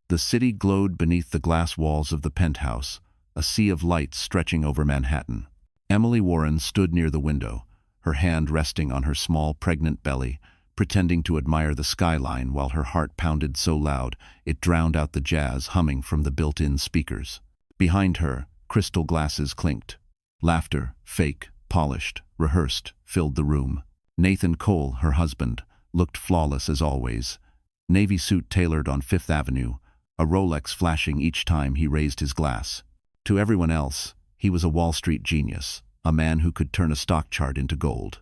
The city glowed beneath the glass walls of the penthouse, a sea of lights stretching over Manhattan. Emily Warren stood near the window, her hand resting on her small, pregnant belly, pretending to admire the skyline while her heart pounded so loud it drowned out the jazz humming from the built-in speakers. Behind her, crystal glasses clinked. Laughter, fake, polished, rehearsed, filled the room. Nathan Cole, her husband, looked flawless as always. Navy suit tailored on Fifth Avenue, a Rolex flashing each time he raised his glass. To everyone else, he was a Wall Street genius, a man who could turn a stock chart into gold.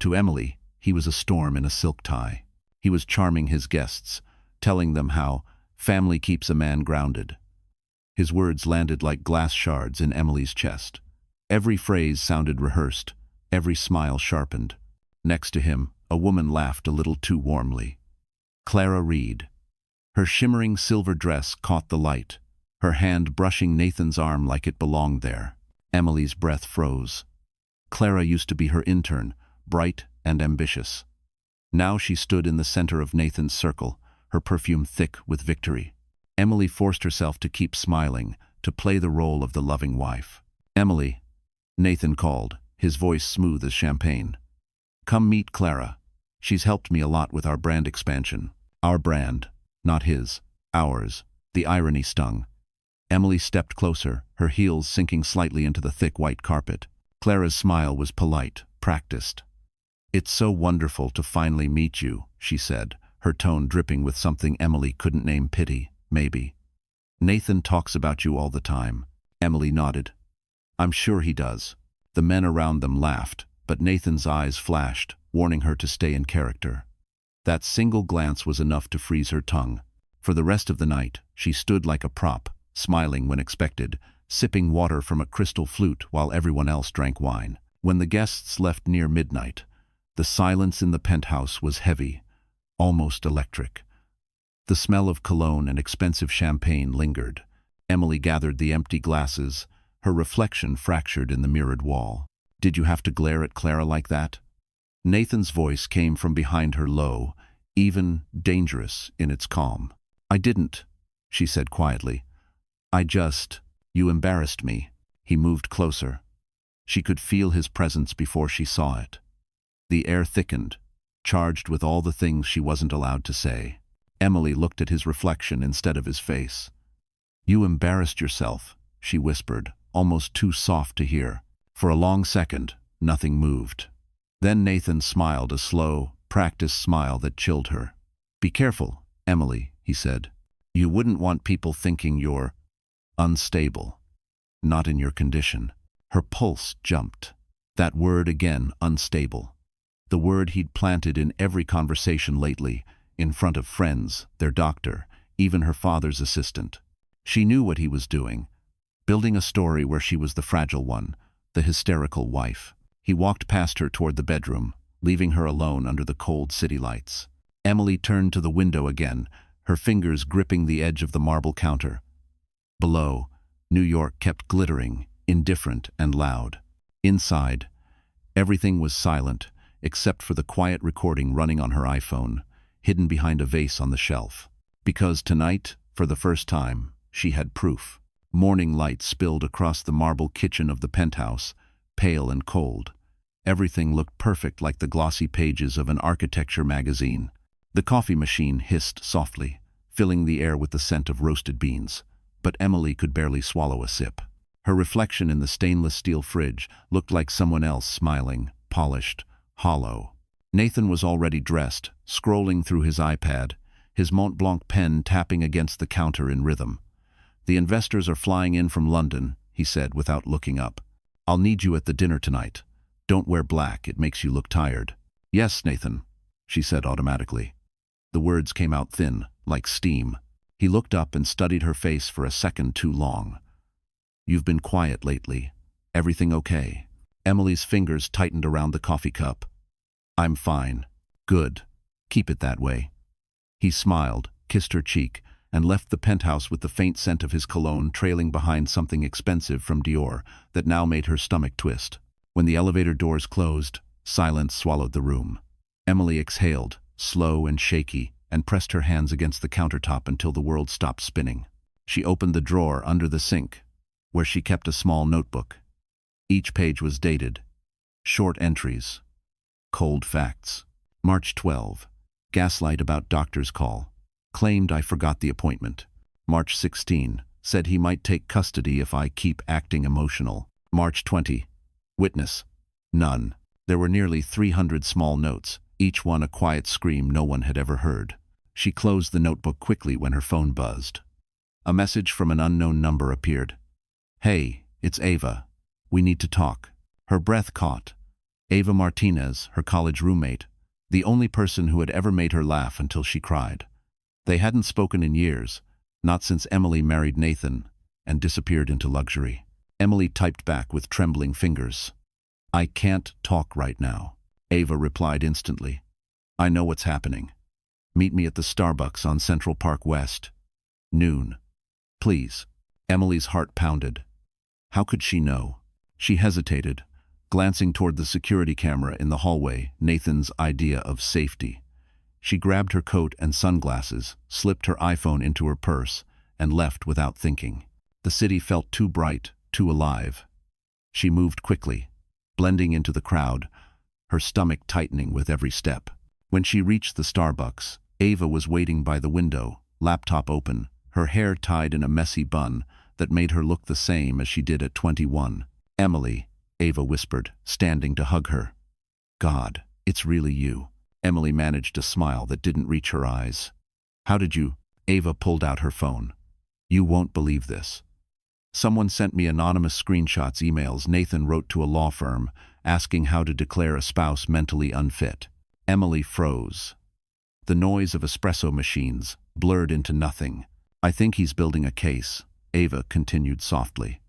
To Emily, he was a storm in a silk tie. He was charming his guests, telling them how family keeps a man grounded. His words landed like glass shards in Emily's chest. Every phrase sounded rehearsed, every smile sharpened. Next to him, a woman laughed a little too warmly. Clara Reed. Her shimmering silver dress caught the light, her hand brushing Nathan's arm like it belonged there. Emily's breath froze. Clara used to be her intern, bright and ambitious. Now she stood in the center of Nathan's circle, her perfume thick with victory. Emily forced herself to keep smiling, to play the role of the loving wife. "Emily," Nathan called, his voice smooth as champagne. "Come meet Clara. She's helped me a lot with our brand expansion." Our brand. Not his. Ours. The irony stung. Emily stepped closer, her heels sinking slightly into the thick white carpet. Clara's smile was polite, practiced. "It's so wonderful to finally meet you," she said, her tone dripping with something Emily couldn't name. Pity, maybe. "Nathan talks about you all the time." Emily nodded. "I'm sure he does." The men around them laughed, but Nathan's eyes flashed, warning her to stay in character. That single glance was enough to freeze her tongue. For the rest of the night, she stood like a prop, smiling when expected, sipping water from a crystal flute while everyone else drank wine. When the guests left near midnight, the silence in the penthouse was heavy, almost electric. The smell of cologne and expensive champagne lingered. Emily gathered the empty glasses, her reflection fractured in the mirrored wall. "Did you have to glare at Clara like that?" Nathan's voice came from behind her, low, even dangerous in its calm. "I didn't," she said quietly. You embarrassed me." He moved closer. She could feel his presence before she saw it. The air thickened, charged with all the things she wasn't allowed to say. Emily looked at his reflection instead of his face. "You embarrassed yourself," she whispered, almost too soft to hear. For a long second, nothing moved. Then Nathan smiled, a slow, practiced smile that chilled her. "Be careful, Emily," he said. "You wouldn't want people thinking you're unstable. Not in your condition." Her pulse jumped. That word again, unstable. The word he'd planted in every conversation lately, in front of friends, their doctor, even her father's assistant. She knew what he was doing, building a story where she was the fragile one, the hysterical wife. He walked past her toward the bedroom, leaving her alone under the cold city lights. Emily turned to the window again, her fingers gripping the edge of the marble counter. Below, New York kept glittering, indifferent and loud. Inside, everything was silent, except for the quiet recording running on her iPhone, hidden behind a vase on the shelf. Because tonight, for the first time, she had proof. Morning light spilled across the marble kitchen of the penthouse, pale and cold. Everything looked perfect, like the glossy pages of an architecture magazine. The coffee machine hissed softly, filling the air with the scent of roasted beans. But Emily could barely swallow a sip. Her reflection in the stainless steel fridge looked like someone else, smiling, polished, hollow. Nathan was already dressed, scrolling through his iPad, his Mont Blanc pen tapping against the counter in rhythm. "The investors are flying in from London," he said without looking up. "I'll need you at the dinner tonight. Don't wear black, it makes you look tired." "Yes, Nathan," she said automatically. The words came out thin, like steam. He looked up and studied her face for a second too long. "You've been quiet lately. Everything okay?" Emily's fingers tightened around the coffee cup. "I'm fine." "Good. Keep it that way." He smiled, kissed her cheek, and left the penthouse with the faint scent of his cologne trailing behind something expensive from Dior that now made her stomach twist. When the elevator doors closed, silence swallowed the room. Emily exhaled, slow and shaky, and pressed her hands against the countertop until the world stopped spinning. She opened the drawer under the sink, where she kept a small notebook. Each page was dated. Short entries. Cold facts. March 12. Gaslight about doctor's call. Claimed I forgot the appointment. March 16. Said he might take custody if I keep acting emotional. March 20. Witness. None. There were nearly 300 small notes, each one a quiet scream no one had ever heard. She closed the notebook quickly when her phone buzzed. A message from an unknown number appeared. "Hey, it's Ava. We need to talk." Her breath caught. Ava Martinez, her college roommate, the only person who had ever made her laugh until she cried. They hadn't spoken in years, not since Emily married Nathan and disappeared into luxury. Emily typed back with trembling fingers. "I can't talk right now." Ava replied instantly. "I know what's happening. Meet me at the Starbucks on Central Park West. Noon. Please." Emily's heart pounded. How could she know? She hesitated, glancing toward the security camera in the hallway, Nathan's idea of safety. She grabbed her coat and sunglasses, slipped her iPhone into her purse, and left without thinking. The city felt too bright, too alive. She moved quickly, blending into the crowd, her stomach tightening with every step. When she reached the Starbucks, Ava was waiting by the window, laptop open, her hair tied in a messy bun that made her look the same as she did at 21. "Emily," Ava whispered, standing to hug her. "God, it's really you." Emily managed a smile that didn't reach her eyes. "How did you?" Ava pulled out her phone. "You won't believe this. Someone sent me anonymous screenshots emails Nathan wrote to a law firm asking how to declare a spouse mentally unfit." Emily froze. The noise of espresso machines blurred into nothing. "I think he's building a case," Ava continued softly.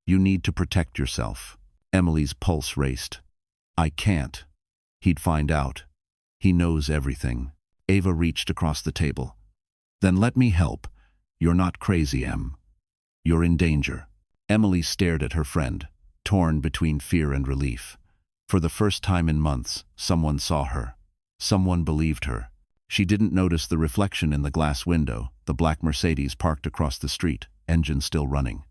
"You need to protect yourself." Emily's pulse raced. "I can't. He'd find out. He knows everything." Ava reached across the table. "Then let me help. You're not crazy, Em. You're in danger." Emily stared at her friend, torn between fear and relief. For the first time in months, someone saw her. Someone believed her. She didn't notice the reflection in the glass window, the black Mercedes parked across the street, engine still running.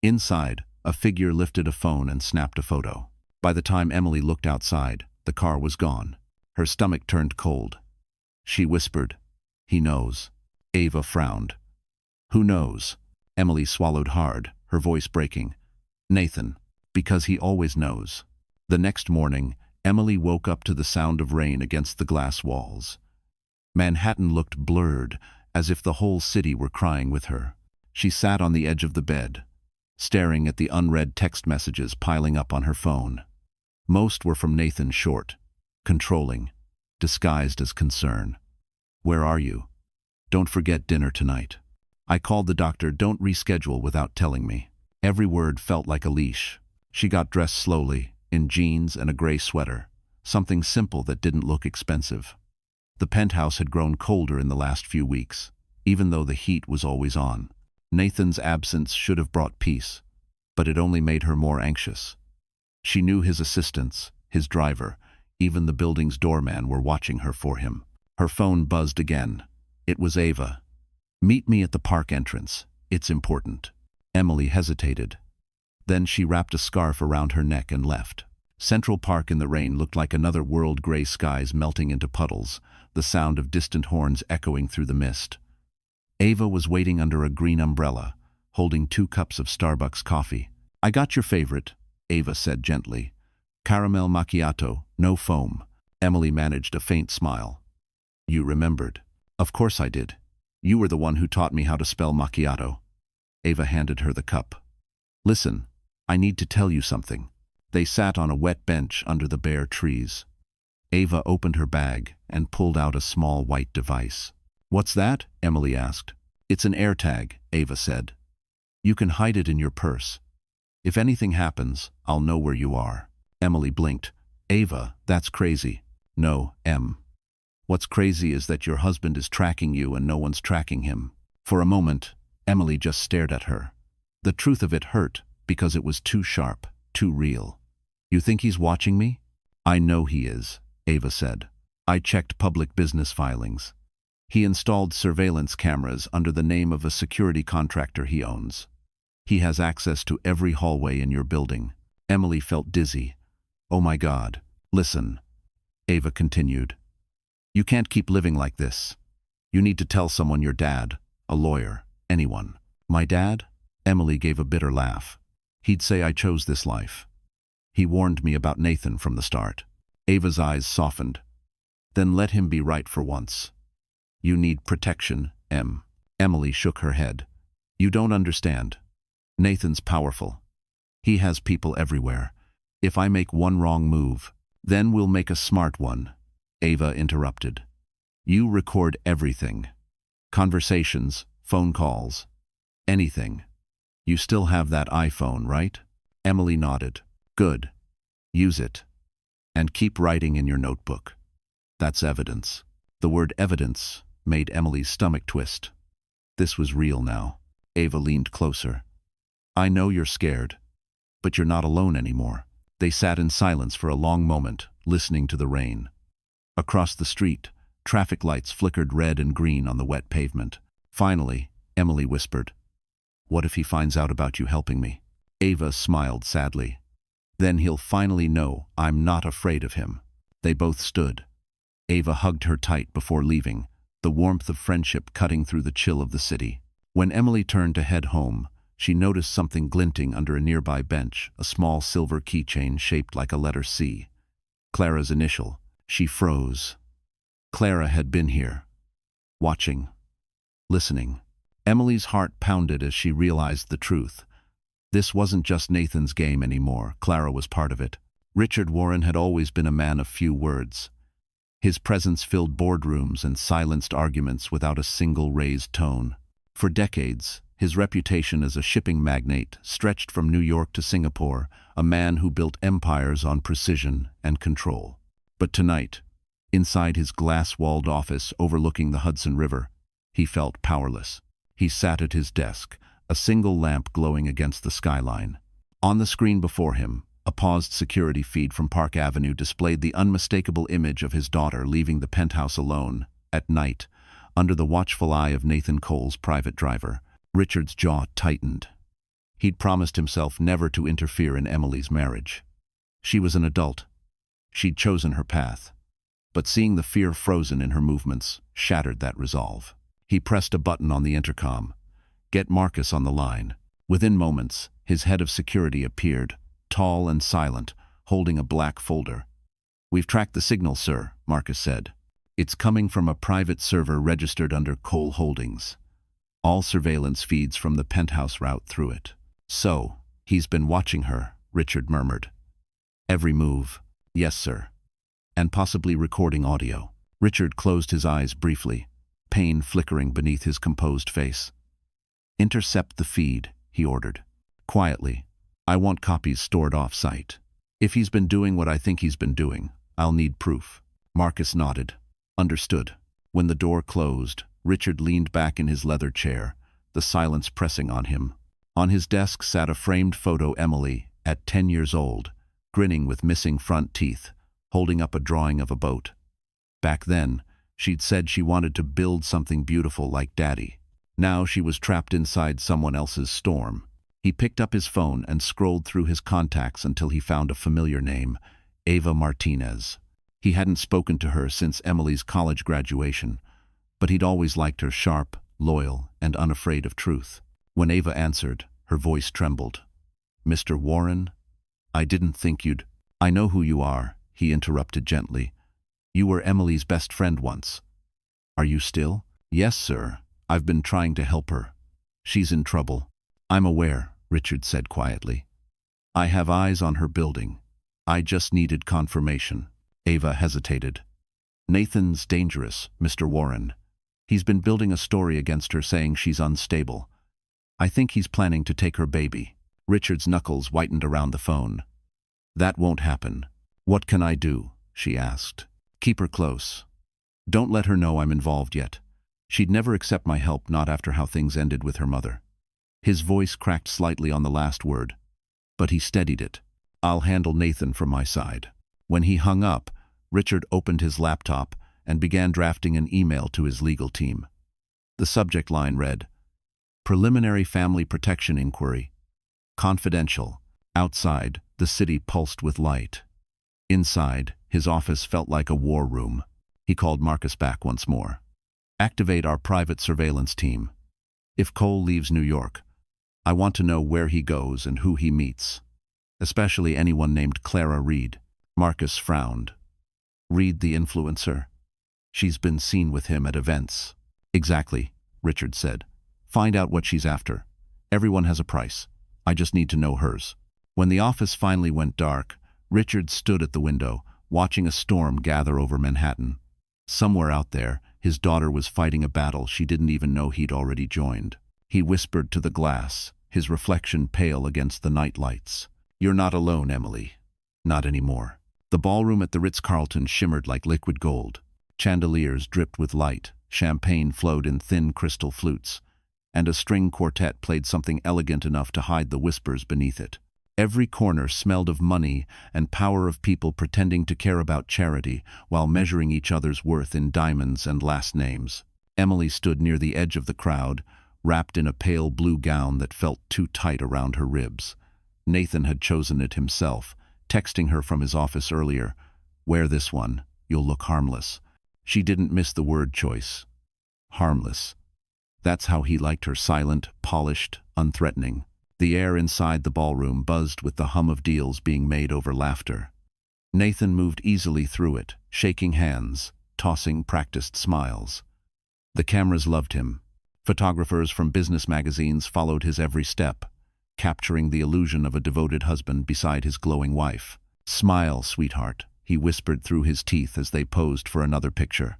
Inside, a figure lifted a phone and snapped a photo. By the time Emily looked outside, the car was gone. Her stomach turned cold. She whispered, "He knows." Ava frowned. "Who knows?" Emily swallowed hard, her voice breaking. "Nathan, because he always knows." The next morning, Emily woke up to the sound of rain against the glass walls. Manhattan looked blurred, as if the whole city were crying with her. She sat on the edge of the bed, staring at the unread text messages piling up on her phone. Most were from Nathan Short, controlling, disguised as concern. "Where are you? Don't forget dinner tonight. I called the doctor, don't reschedule without telling me." Every word felt like a leash. She got dressed slowly, in jeans and a gray sweater, something simple that didn't look expensive. The penthouse had grown colder in the last few weeks, even though the heat was always on. Nathan's absence should have brought peace, but it only made her more anxious. She knew his assistants, his driver, even the building's doorman were watching her for him. Her phone buzzed again. It was Ava. "Meet me at the park entrance. It's important." Emily hesitated. Then she wrapped a scarf around her neck and left. Central Park in the rain looked like another world, gray skies melting into puddles, the sound of distant horns echoing through the mist. Ava was waiting under a green umbrella, holding 2 cups of Starbucks coffee. "I got your favorite," Ava said gently. "Caramel macchiato, no foam." Emily managed a faint smile. "You remembered." "Of course I did. You were the one who taught me how to spell macchiato." Ava handed her the cup. "Listen, I need to tell you something." They sat on a wet bench under the bare trees. Ava opened her bag and pulled out a small white device. "What's that?" Emily asked. "It's an AirTag," Ava said. "You can hide it in your purse. If anything happens, I'll know where you are." Emily blinked. "Ava, that's crazy." "No, Em. What's crazy is that your husband is tracking you and no one's tracking him." For a moment, Emily just stared at her. The truth of it hurt because it was too sharp, too real. "You think he's watching me?" "I know he is," Ava said. "I checked public business filings. He installed surveillance cameras under the name of a security contractor he owns. He has access to every hallway in your building. Emily felt dizzy. Oh my God. Listen, Ava continued. You can't keep living like this. You need to tell someone, your dad, a lawyer, anyone. My dad? Emily gave a bitter laugh. He'd say I chose this life. He warned me about Nathan from the start. Ava's eyes softened. Then let him be right for once. You need protection, Em. Emily shook her head. You don't understand. Nathan's powerful. He has people everywhere. If I make one wrong move, then we'll make a smart one. Ava interrupted. You record everything. Conversations, phone calls, anything. You still have that iPhone, right? Emily nodded. Good. Use it. And keep writing in your notebook. That's evidence. The word evidence made Emily's stomach twist. This was real now. Ava leaned closer. I know you're scared, but you're not alone anymore. They sat in silence for a long moment, listening to the rain. Across the street, traffic lights flickered red and green on the wet pavement. Finally, Emily whispered, What if he finds out about you helping me? Ava smiled sadly. Then he'll finally know I'm not afraid of him. They both stood. Ava hugged her tight before leaving, the warmth of friendship cutting through the chill of the city. When Emily turned to head home, she noticed something glinting under a nearby bench, a small silver keychain shaped like a letter C. Clara's initial. She froze. Clara had been here, watching, listening. Emily's heart pounded as she realized the truth. This wasn't just Nathan's game anymore. Clara was part of it. Richard Warren had always been a man of few words. His presence filled boardrooms and silenced arguments without a single raised tone. For decades, his reputation as a shipping magnate stretched from New York to Singapore, a man who built empires on precision and control. But tonight, inside his glass-walled office overlooking the Hudson River, he felt powerless. He sat at his desk, a single lamp glowing against the skyline. On the screen before him, a paused security feed from Park Avenue displayed the unmistakable image of his daughter leaving the penthouse alone, at night, under the watchful eye of Nathan Cole's private driver. Richard's jaw tightened. He'd promised himself never to interfere in Emily's marriage. She was an adult. She'd chosen her path. But seeing the fear frozen in her movements shattered that resolve. He pressed a button on the intercom. Get Marcus on the line. Within moments, his head of security appeared, tall and silent, holding a black folder. We've tracked the signal, sir, Marcus said. It's coming from a private server registered under Cole Holdings. All surveillance feeds from the penthouse route through it. So, he's been watching her, Richard murmured. Every move. Yes, sir. And possibly recording audio. Richard closed his eyes briefly, pain flickering beneath his composed face. Intercept the feed, he ordered. Quietly. I want copies stored off-site. If he's been doing what I think he's been doing, I'll need proof. Marcus nodded. Understood. When the door closed, Richard leaned back in his leather chair, the silence pressing on him. On his desk sat a framed photo Emily, at 10 years old, grinning with missing front teeth, holding up a drawing of a boat. Back then, she'd said she wanted to build something beautiful like Daddy. Now she was trapped inside someone else's storm. He picked up his phone and scrolled through his contacts until he found a familiar name, Ava Martinez. He hadn't spoken to her since Emily's college graduation, but he'd always liked her sharp, loyal, and unafraid of truth. When Ava answered, her voice trembled. Mr. Warren? I didn't think you'd— I know who you are, he interrupted gently. You were Emily's best friend once. Are you still? Yes, sir. I've been trying to help her. She's in trouble. I'm aware, Richard said quietly. I have eyes on her building. I just needed confirmation. Ava hesitated. Nathan's dangerous, Mr. Warren. He's been building a story against her saying she's unstable. I think he's planning to take her baby. Richard's knuckles whitened around the phone. That won't happen. What can I do? She asked. Keep her close. Don't let her know I'm involved yet. She'd never accept my help, not after how things ended with her mother. His voice cracked slightly on the last word, but he steadied it. I'll handle Nathan from my side. When he hung up, Richard opened his laptop and began drafting an email to his legal team. The subject line read, "Preliminary Family Protection Inquiry. Confidential." Outside, the city pulsed with light. Inside, his office felt like a war room. He called Marcus back once more. "Activate our private surveillance team. If Cole leaves New York, I want to know where he goes and who he meets. Especially anyone named Clara Reed." Marcus frowned. "Reed the influencer? She's been seen with him at events." "Exactly," Richard said. "Find out what she's after. Everyone has a price. I just need to know hers." When the office finally went dark, Richard stood at the window, watching a storm gather over Manhattan. Somewhere out there, his daughter was fighting a battle she didn't even know he'd already joined. He whispered to the glass, his reflection pale against the night lights. "You're not alone, Emily. Not anymore." The ballroom at the Ritz-Carlton shimmered like liquid gold. Chandeliers dripped with light, champagne flowed in thin crystal flutes, and a string quartet played something elegant enough to hide the whispers beneath it. Every corner smelled of money and power, of people pretending to care about charity while measuring each other's worth in diamonds and last names. Emily stood near the edge of the crowd, wrapped in a pale blue gown that felt too tight around her ribs. Nathan had chosen it himself, texting her from his office earlier, "Wear this one, you'll look harmless." She didn't miss the word choice. Harmless. That's how he liked her, silent, polished, unthreatening. The air inside the ballroom buzzed with the hum of deals being made over laughter. Nathan moved easily through it, shaking hands, tossing practiced smiles. The cameras loved him. Photographers from business magazines followed his every step, capturing the illusion of a devoted husband beside his glowing wife. "Smile, sweetheart," he whispered through his teeth as they posed for another picture.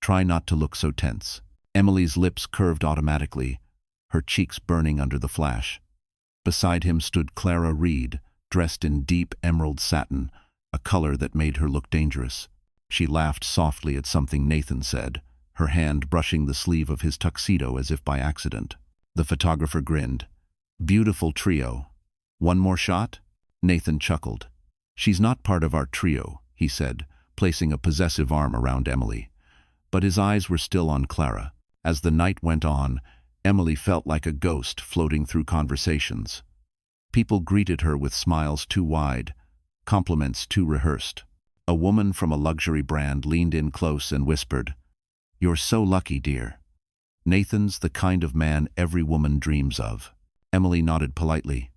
"Try not to look so tense." Emily's lips curved automatically, her cheeks burning under the flash. Beside him stood Clara Reed, dressed in deep emerald satin, a color that made her look dangerous. She laughed softly at something Nathan said, her hand brushing the sleeve of his tuxedo as if by accident. The photographer grinned. "Beautiful trio. One more shot?" Nathan chuckled. "She's not part of our trio," he said, placing a possessive arm around Emily. But his eyes were still on Clara. As the night went on, Emily felt like a ghost floating through conversations. People greeted her with smiles too wide, compliments too rehearsed. A woman from a luxury brand leaned in close and whispered, "You're so lucky, dear. Nathan's the kind of man every woman dreams of." Emily nodded politely.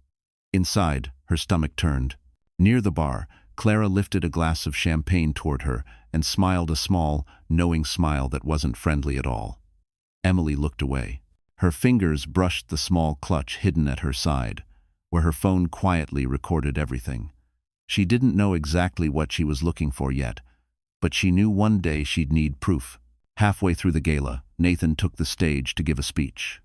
Inside, her stomach turned. Near the bar, Clara lifted a glass of champagne toward her and smiled a small, knowing smile that wasn't friendly at all. Emily looked away. Her fingers brushed the small clutch hidden at her side, where her phone quietly recorded everything. She didn't know exactly what she was looking for yet, but she knew one day she'd need proof. Halfway through the gala, Nathan took the stage to give a speech.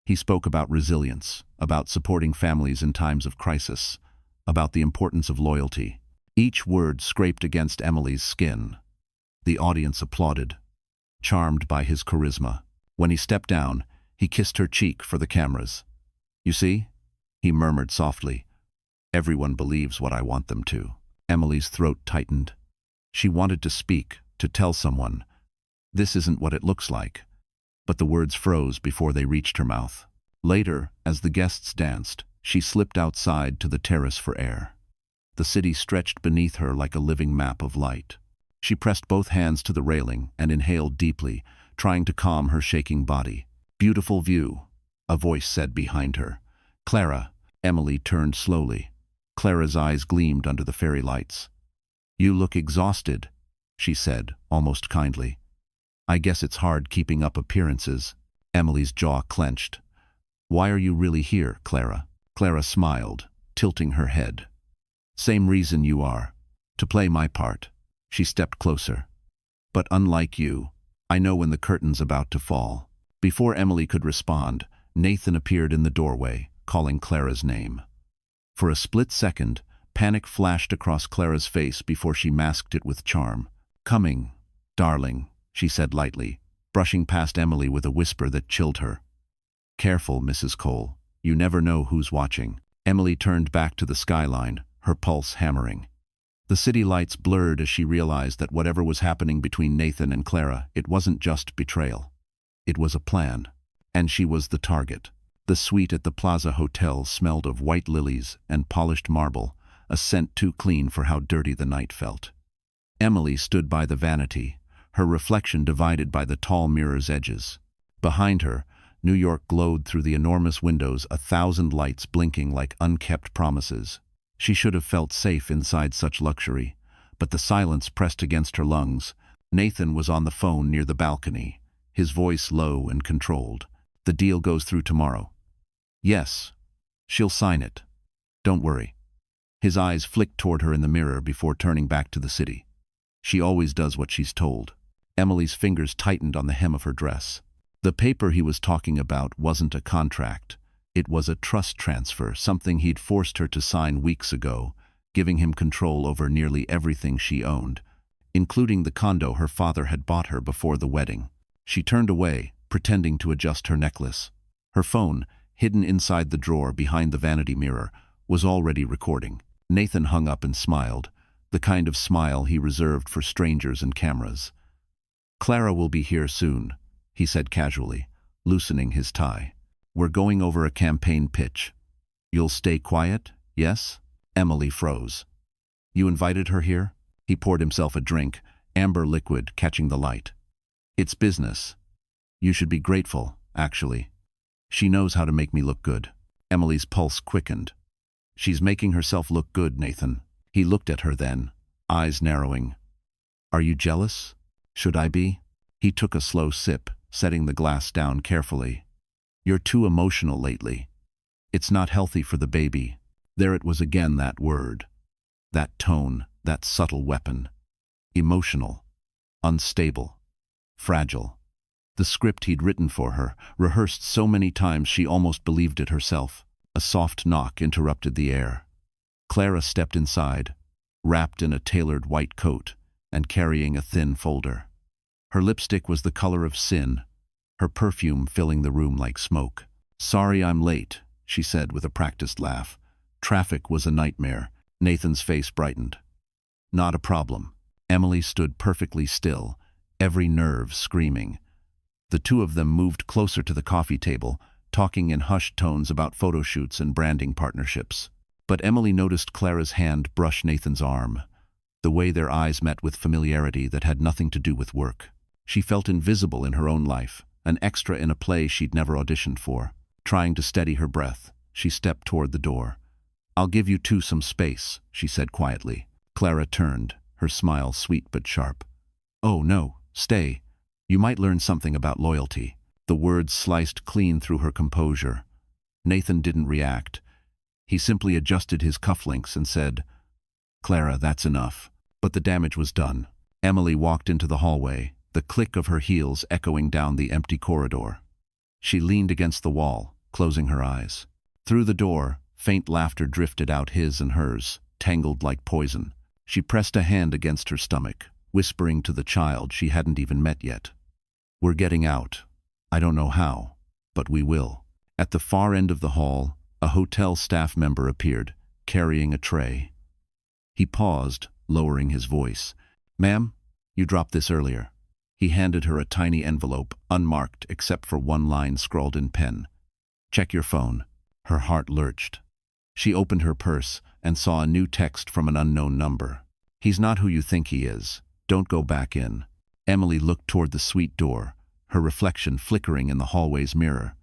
He spoke about resilience, about supporting families in times of crisis, about the importance of loyalty. Each word scraped against Emily's skin. The audience applauded, charmed by his charisma. When he stepped down, he kissed her cheek for the cameras. "You see?" he murmured softly. "Everyone believes what I want them to." Emily's throat tightened. She wanted to speak, to tell someone, "This isn't what it looks like." But the words froze before they reached her mouth. Later, as the guests danced, she slipped outside to the terrace for air. The city stretched beneath her like a living map of light. She pressed both hands to the railing and inhaled deeply, trying to calm her shaking body. "Beautiful view," a voice said behind her. "Clara." Emily turned slowly. Clara's eyes gleamed under the fairy lights. "You look exhausted," she said, almost kindly. "I guess it's hard keeping up appearances." Emily's jaw clenched. "Why are you really here, Clara?" Clara smiled, tilting her head. "Same reason you are. To play my part." She stepped closer. "But unlike you, I know when the curtain's about to fall." Before Emily could respond, Nathan appeared in the doorway, calling Clara's name. For a split second, panic flashed across Clara's face before she masked it with charm. "Coming, darling," she said lightly, brushing past Emily with a whisper that chilled her. "Careful, Mrs. Cole. You never know who's watching." Emily turned back to the skyline, her pulse hammering. The city lights blurred as she realized that whatever was happening between Nathan and Clara, it wasn't just betrayal. It was a plan. And she was the target. The suite at the Plaza Hotel smelled of white lilies and polished marble, a scent too clean for how dirty the night felt. Emily stood by the vanity, her reflection divided by the tall mirror's edges. Behind her, New York glowed through the enormous windows, 1,000 lights blinking like unkept promises. She should have felt safe inside such luxury, but the silence pressed against her lungs. Nathan was on the phone near the balcony, his voice low and controlled. "The deal goes through tomorrow." "Yes. She'll sign it. Don't worry." His eyes flicked toward her in the mirror before turning back to the city. "She always does what she's told." Emily's fingers tightened on the hem of her dress. The paper he was talking about wasn't a contract. It was a trust transfer, something he'd forced her to sign weeks ago, giving him control over nearly everything she owned, including the condo her father had bought her before the wedding. She turned away, pretending to adjust her necklace. Her phone, hidden inside the drawer behind the vanity mirror, was already recording. Nathan hung up and smiled, the kind of smile he reserved for strangers and cameras. "Clara will be here soon," he said casually, loosening his tie. "We're going over a campaign pitch. You'll stay quiet, yes?" Emily froze. "You invited her here?" He poured himself a drink, amber liquid catching the light. "It's business. You should be grateful, actually. She knows how to make me look good." Emily's pulse quickened. "She's making herself look good, Nathan." He looked at her then, eyes narrowing. "Are you jealous? Should I be?" He took a slow sip, setting the glass down carefully. "You're too emotional lately. It's not healthy for the baby." There it was again, that word. That tone, that subtle weapon. Emotional. Unstable. Fragile. The script he'd written for her, rehearsed so many times she almost believed it herself. A soft knock interrupted the air. Clara stepped inside, wrapped in a tailored white coat and carrying a thin folder. Her lipstick was the color of sin, her perfume filling the room like smoke. "Sorry I'm late," she said with a practiced laugh. "Traffic was a nightmare." Nathan's face brightened. "Not a problem." Emily stood perfectly still, every nerve screaming. The two of them moved closer to the coffee table, talking in hushed tones about photo shoots and branding partnerships. But Emily noticed Clara's hand brush Nathan's arm, the way their eyes met with familiarity that had nothing to do with work. She felt invisible in her own life, an extra in a play she'd never auditioned for. Trying to steady her breath, she stepped toward the door. "I'll give you two some space," she said quietly. Clara turned, her smile sweet but sharp. "Oh no, stay. You might learn something about loyalty." The words sliced clean through her composure. Nathan didn't react. He simply adjusted his cufflinks and said, "Clara, that's enough." But the damage was done. Emily walked into the hallway, the click of her heels echoing down the empty corridor. She leaned against the wall, closing her eyes. Through the door, faint laughter drifted out, his and hers, tangled like poison. She pressed a hand against her stomach, whispering to the child she hadn't even met yet. "We're getting out. I don't know how, but we will." At the far end of the hall, a hotel staff member appeared, carrying a tray. He paused, lowering his voice. "Ma'am, you dropped this earlier." He handed her a tiny envelope, unmarked except for one line scrawled in pen. "Check your phone." Her heart lurched. She opened her purse and saw a new text from an unknown number. "He's not who you think he is. Don't go back in." Emily looked toward the suite door, her reflection flickering in the hallway's mirror.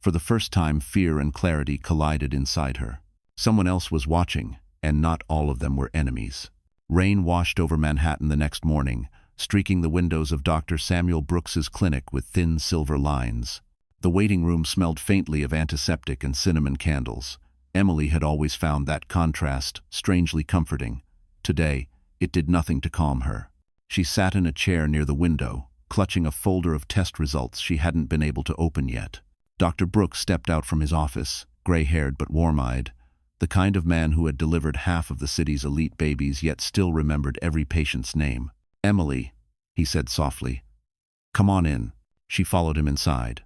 For the first time, fear and clarity collided inside her. Someone else was watching, and not all of them were enemies. Rain washed over Manhattan the next morning, streaking the windows of Dr. Samuel Brooks's clinic with thin silver lines. The waiting room smelled faintly of antiseptic and cinnamon candles. Emily had always found that contrast strangely comforting. Today, it did nothing to calm her. She sat in a chair near the window, clutching a folder of test results she hadn't been able to open yet. Dr. Brooks stepped out from his office, gray-haired but warm-eyed, the kind of man who had delivered half of the city's elite babies yet still remembered every patient's name. "Emily," he said softly. "Come on in." She followed him inside.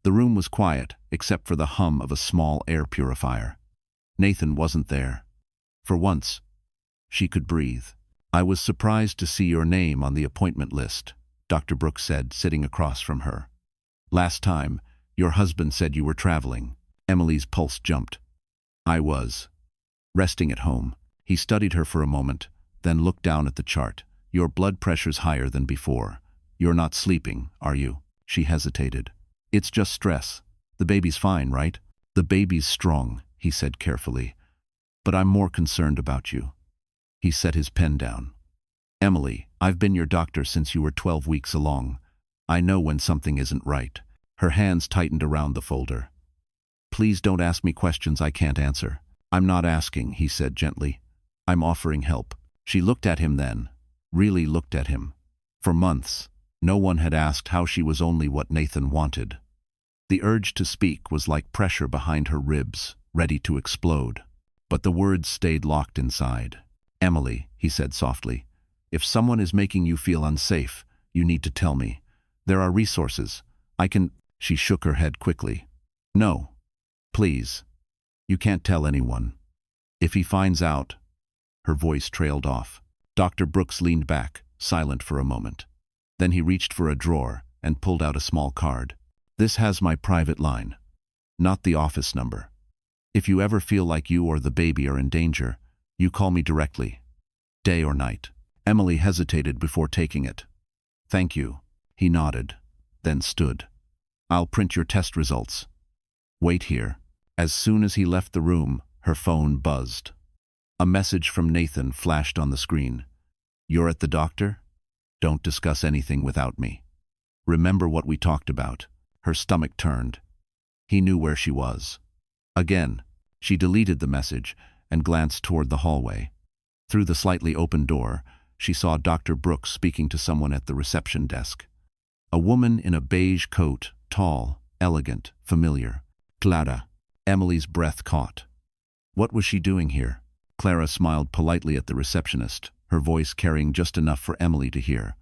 The room was quiet, except for the hum of a small air purifier. Nathan wasn't there. For once, She could breathe. "I was surprised to see your name on the appointment list," Dr. Brooks said, sitting across from her. "Last time, your husband said you were traveling." Emily's pulse jumped. "I was. Resting at home." He studied her for a moment, then looked down at the chart. "Your blood pressure's higher than before. You're not sleeping, are you?" She hesitated. "It's just stress. The baby's fine, right?" "The baby's strong," he said carefully. "But I'm more concerned about you." He set his pen down. "Emily, I've been your doctor since you were 12 weeks along. I know when something isn't right." Her hands tightened around the folder. "Please don't ask me questions I can't answer." "I'm not asking," he said gently. "I'm offering help." She looked at him then, really looked at him. For months, no one had asked how she was only what Nathan wanted. The urge to speak was like pressure behind her ribs, ready to explode. But the words stayed locked inside. "Emily," he said softly, "if someone is making you feel unsafe, you need to tell me. There are resources. I can—" She shook her head quickly. "No. Please. You can't tell anyone. If he finds out—" Her voice trailed off. Dr. Brooks leaned back, silent for a moment. Then he reached for a drawer and pulled out a small card. "This has my private line, not the office number. If you ever feel like you or the baby are in danger, you call me directly, day or night." Emily hesitated before taking it. "Thank you." He nodded, then stood. "I'll print your test results. Wait here." As soon as he left the room, her phone buzzed. A message from Nathan flashed on the screen. "You're at the doctor? Don't discuss anything without me. Remember what we talked about." Her stomach turned. He knew where she was. Again, she deleted the message and glanced toward the hallway. Through the slightly open door, she saw Dr. Brooks speaking to someone at the reception desk. A woman in a beige coat, tall, elegant, familiar. Clara. Emily's breath caught. What was she doing here? Clara smiled politely at the receptionist, her voice carrying just enough for Emily to hear.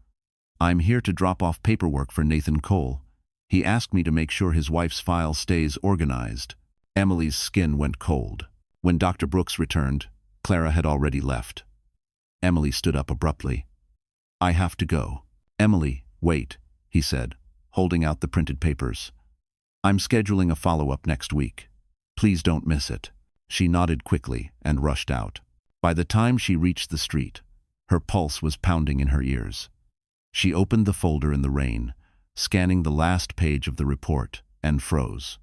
"I'm here to drop off paperwork for Nathan Cole. He asked me to make sure his wife's file stays organized." Emily's skin went cold. When Dr. Brooks returned, Clara had already left. Emily stood up abruptly. "I have to go." "Emily, wait," he said, holding out the printed papers. "I'm scheduling a follow-up next week. Please don't miss it." She nodded quickly and rushed out. By the time she reached the street, her pulse was pounding in her ears. She opened the folder in the rain, scanning the last page of the report, and froze.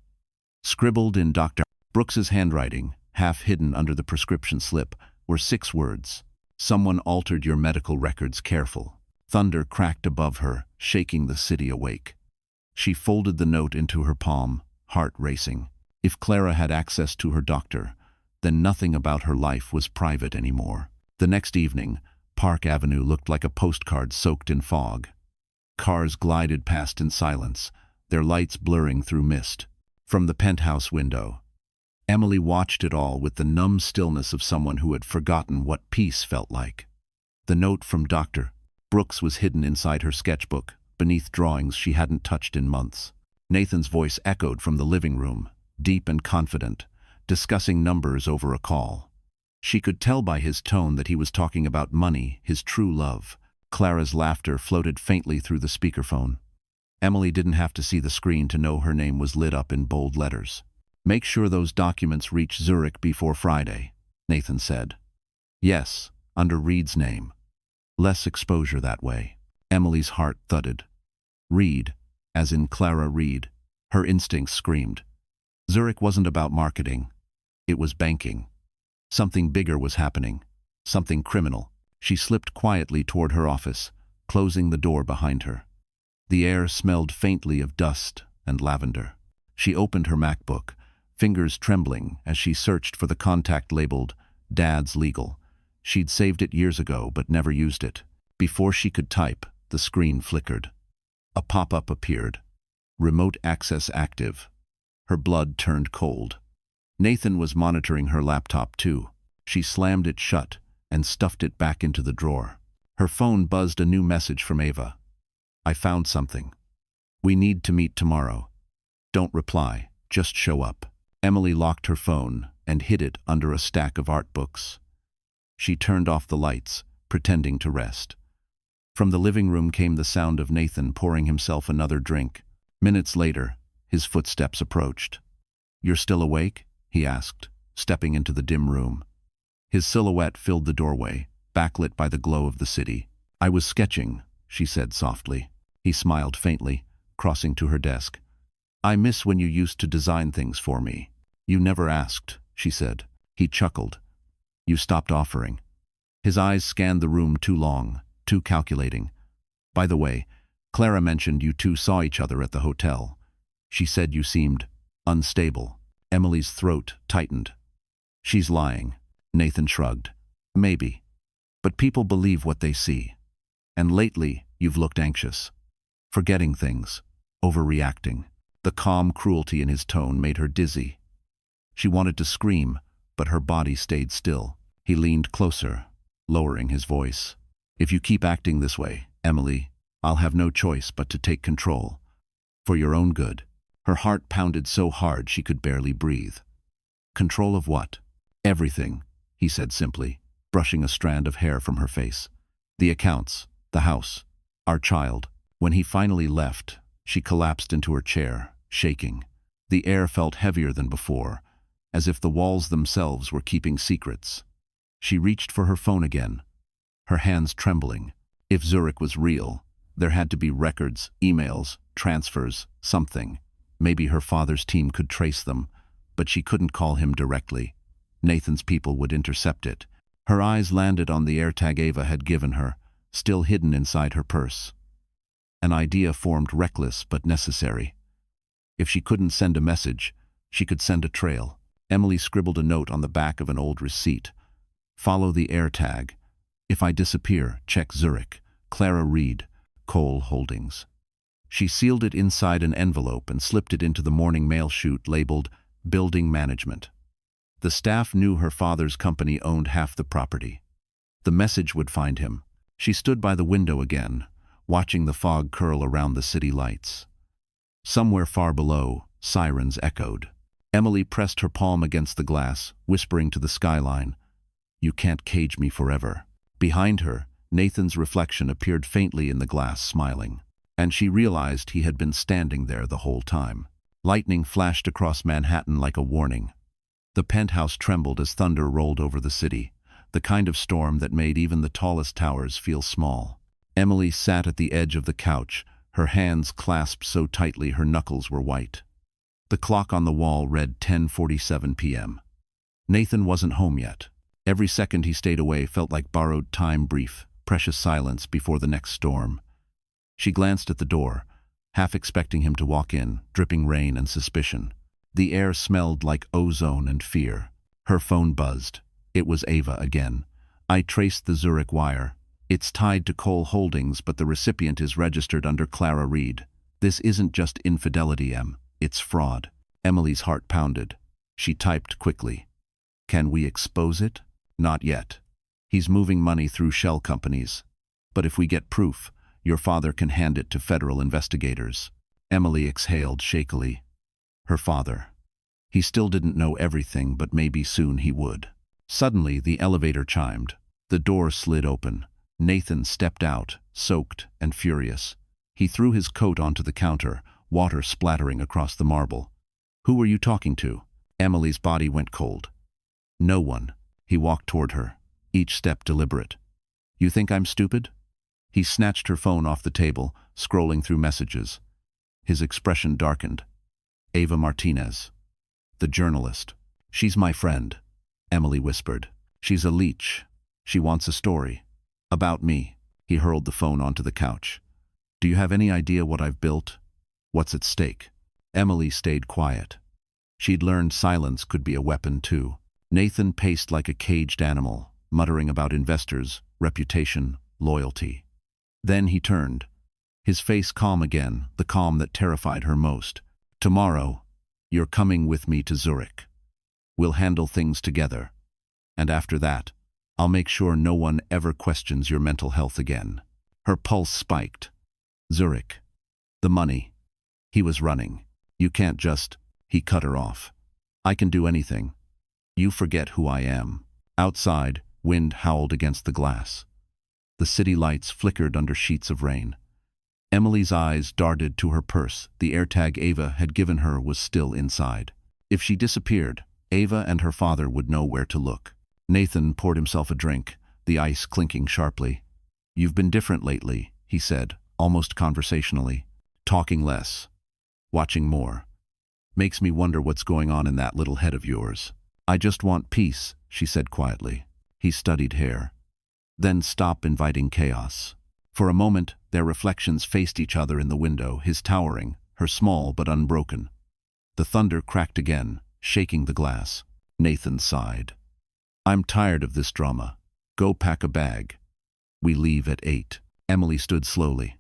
Scribbled in Dr. Brooks's handwriting, half hidden under the prescription slip, were 6 words. "Someone altered your medical records careful." Thunder cracked above her, shaking the city awake. She folded the note into her palm, heart racing. If Clara had access to her doctor, then nothing about her life was private anymore. The next evening, Park Avenue looked like a postcard soaked in fog. Cars glided past in silence, their lights blurring through mist. From the penthouse window, Emily watched it all with the numb stillness of someone who had forgotten what peace felt like. The note from Dr. Brooks was hidden inside her sketchbook, beneath drawings she hadn't touched in months. Nathan's voice echoed from the living room, deep and confident, discussing numbers over a call. She could tell by his tone that he was talking about money, his true love. Clara's laughter floated faintly through the speakerphone. Emily didn't have to see the screen to know her name was lit up in bold letters. "Make sure those documents reach Zurich before Friday," Nathan said. "Yes, under Reed's name. Less exposure that way." Emily's heart thudded. Reed, as in Clara Reed. Her instincts screamed. Zurich wasn't about marketing. It was banking. Something bigger was happening. Something criminal. She slipped quietly toward her office, closing the door behind her. The air smelled faintly of dust and lavender. She opened her MacBook, fingers trembling as she searched for the contact labeled Dad's Legal. She'd saved it years ago but never used it. Before she could type, the screen flickered. A pop-up appeared. Remote access active. Her blood turned cold. Nathan was monitoring her laptop too. She slammed it shut and stuffed it back into the drawer. Her phone buzzed a new message from Ava. "I found something. We need to meet tomorrow. Don't reply, just show up." Emily locked her phone and hid it under a stack of art books. She turned off the lights, pretending to rest. From the living room came the sound of Nathan pouring himself another drink. Minutes later, his footsteps approached. "You're still awake?" he asked, stepping into the dim room. His silhouette filled the doorway, backlit by the glow of the city. "I was sketching," she said softly. He smiled faintly, crossing to her desk. "I miss when you used to design things for me." "You never asked," she said. He chuckled. "You stopped offering." His eyes scanned the room too long, too calculating. "By the way, Clara mentioned you two saw each other at the hotel. She said you seemed unstable." Emily's throat tightened. "She's lying." Nathan shrugged. "Maybe. But people believe what they see. And lately, you've looked anxious. Forgetting things. Overreacting." The calm cruelty in his tone made her dizzy. She wanted to scream, but her body stayed still. He leaned closer, lowering his voice. "If you keep acting this way, Emily, I'll have no choice but to take control. For your own good." Her heart pounded so hard she could barely breathe. "Control of what?" "Everything," he said simply, brushing a strand of hair from her face. "The accounts, the house, our child." When he finally left, she collapsed into her chair, shaking. The air felt heavier than before, as if the walls themselves were keeping secrets. She reached for her phone again, her hands trembling. If Zurich was real, there had to be records, emails, transfers, something. Maybe her father's team could trace them, but she couldn't call him directly. Nathan's people would intercept it. Her eyes landed on the AirTag Ava had given her, still hidden inside her purse. An idea formed, reckless but necessary. If she couldn't send a message, she could send a trail. Emily scribbled a note on the back of an old receipt. "Follow the AirTag. If I disappear, check Zurich. Clara Reed, Cole Holdings." She sealed it inside an envelope and slipped it into the morning mail chute labeled Building Management. The staff knew her father's company owned half the property. The message would find him. She stood by the window again, watching the fog curl around the city lights. Somewhere far below, sirens echoed. Emily pressed her palm against the glass, whispering to the skyline, "You can't cage me forever." Behind her, Nathan's reflection appeared faintly in the glass, smiling. And she realized he had been standing there the whole time. Lightning flashed across Manhattan like a warning. The penthouse trembled as thunder rolled over the city, the kind of storm that made even the tallest towers feel small. Emily sat at the edge of the couch, her hands clasped so tightly her knuckles were white. The clock on the wall read 10:47 p.m. Nathan wasn't home yet. Every second he stayed away felt like borrowed time, brief, precious silence before the next storm. She glanced at the door, half expecting him to walk in, dripping rain and suspicion. The air smelled like ozone and fear. Her phone buzzed. It was Ava again. "I traced the Zurich wire. It's tied to Cole Holdings, but the recipient is registered under Clara Reed. This isn't just infidelity, Em. It's fraud." Emily's heart pounded. She typed quickly. "Can we expose it?" "Not yet. He's moving money through shell companies. But if we get proof, your father can hand it to federal investigators." Emily exhaled shakily. Her father. He still didn't know everything, but maybe soon he would. Suddenly, the elevator chimed. The door slid open. Nathan stepped out, soaked and furious. He threw his coat onto the counter, water splattering across the marble. "Who were you talking to?" Emily's body went cold. "No one." He walked toward her, each step deliberate. "You think I'm stupid?" He snatched her phone off the table, scrolling through messages. His expression darkened. "Ava Martinez. The journalist. She's my friend," Emily whispered. "She's a leech. She wants a story. About me." He hurled the phone onto the couch. "Do you have any idea what I've built? What's at stake?" Emily stayed quiet. She'd learned silence could be a weapon too. Nathan paced like a caged animal, muttering about investors, reputation, loyalty. Then he turned, his face calm again, the calm that terrified her most. "Tomorrow, you're coming with me to Zurich. We'll handle things together. And after that, I'll make sure no one ever questions your mental health again." Her pulse spiked. "Zurich. The money." He was running. "You can't just..." He cut her off. "I can do anything. You forget who I am." Outside, Wind howled against the glass. The city lights flickered under sheets of rain. Emily's eyes darted to her purse. The AirTag Ava had given her was still inside. If she disappeared, Ava and her father would know where to look. Nathan poured himself a drink, the ice clinking sharply. "You've been different lately," he said, almost conversationally. "Talking less. Watching more. Makes me wonder what's going on in that little head of yours." "I just want peace," she said quietly. He studied her. "Then stop inviting chaos." For a moment, their reflections faced each other in the window, his towering, her small but unbroken. The thunder cracked again, shaking the glass. Nathan sighed. "I'm tired of this drama. Go pack a bag. We leave at 8. Emily stood slowly.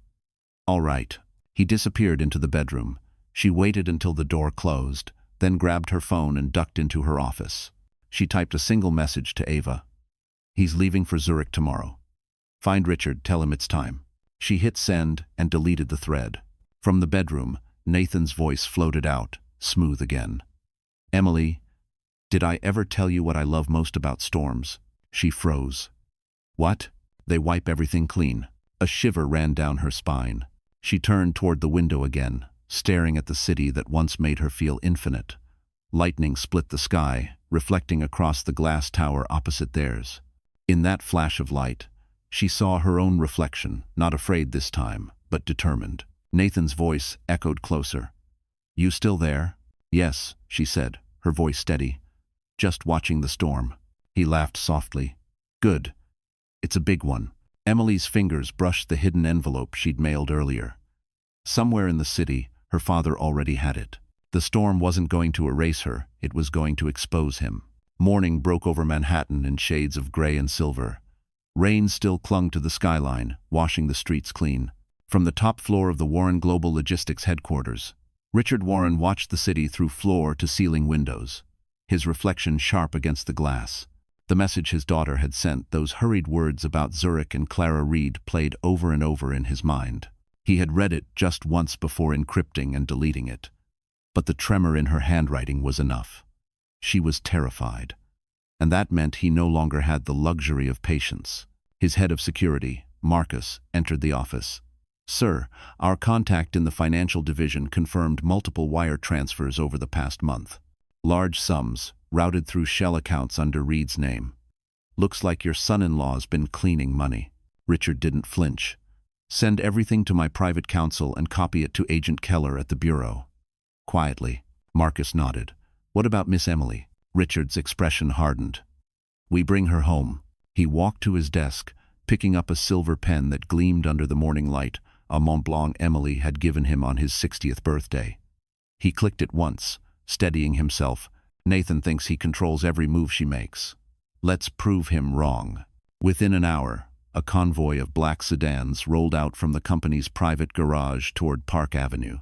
"All right." He disappeared into the bedroom. She waited until the door closed, then grabbed her phone and ducked into her office. She typed a single message to Ava. "He's leaving for Zurich tomorrow. Find Richard, tell him it's time." She hit send and deleted the thread. From the bedroom, Nathan's voice floated out, smooth again. "Emily, did I ever tell you what I love most about storms?" She froze. "What?" "They wipe everything clean." A shiver ran down her spine. She turned toward the window again, staring at the city that once made her feel infinite. Lightning split the sky, reflecting across the glass tower opposite theirs. In that flash of light, she saw her own reflection, not afraid this time, but determined. Nathan's voice echoed closer. "You still there?" "Yes," she said, her voice steady. "Just watching the storm." He laughed softly. "Good. It's a big one." Emily's fingers brushed the hidden envelope she'd mailed earlier. Somewhere in the city, her father already had it. The storm wasn't going to erase her, it was going to expose him. Morning broke over Manhattan in shades of gray and silver. Rain still clung to the skyline, washing the streets clean. From the top floor of the Warren Global Logistics headquarters, Richard Warren watched the city through floor-to-ceiling windows, his reflection sharp against the glass. The message his daughter had sent, those hurried words about Zurich and Clara Reed, played over and over in his mind. He had read it just once before encrypting and deleting it. But the tremor in her handwriting was enough. She was terrified. And that meant he no longer had the luxury of patience. His head of security, Marcus, entered the office. "Sir, our contact in the financial division confirmed multiple wire transfers over the past month. Large sums, routed through shell accounts under Reed's name. Looks like your son-in-law's been cleaning money." Richard didn't flinch. "Send everything to my private counsel and copy it to Agent Keller at the Bureau." Quietly, Marcus nodded. "What about Miss Emily?" Richard's expression hardened. "We bring her home." He walked to his desk, picking up a silver pen that gleamed under the morning light, a Mont Blanc Emily had given him on his 60th birthday. He clicked it once, steadying himself. "Nathan thinks he controls every move she makes. Let's prove him wrong." Within an hour, a convoy of black sedans rolled out from the company's private garage toward Park Avenue.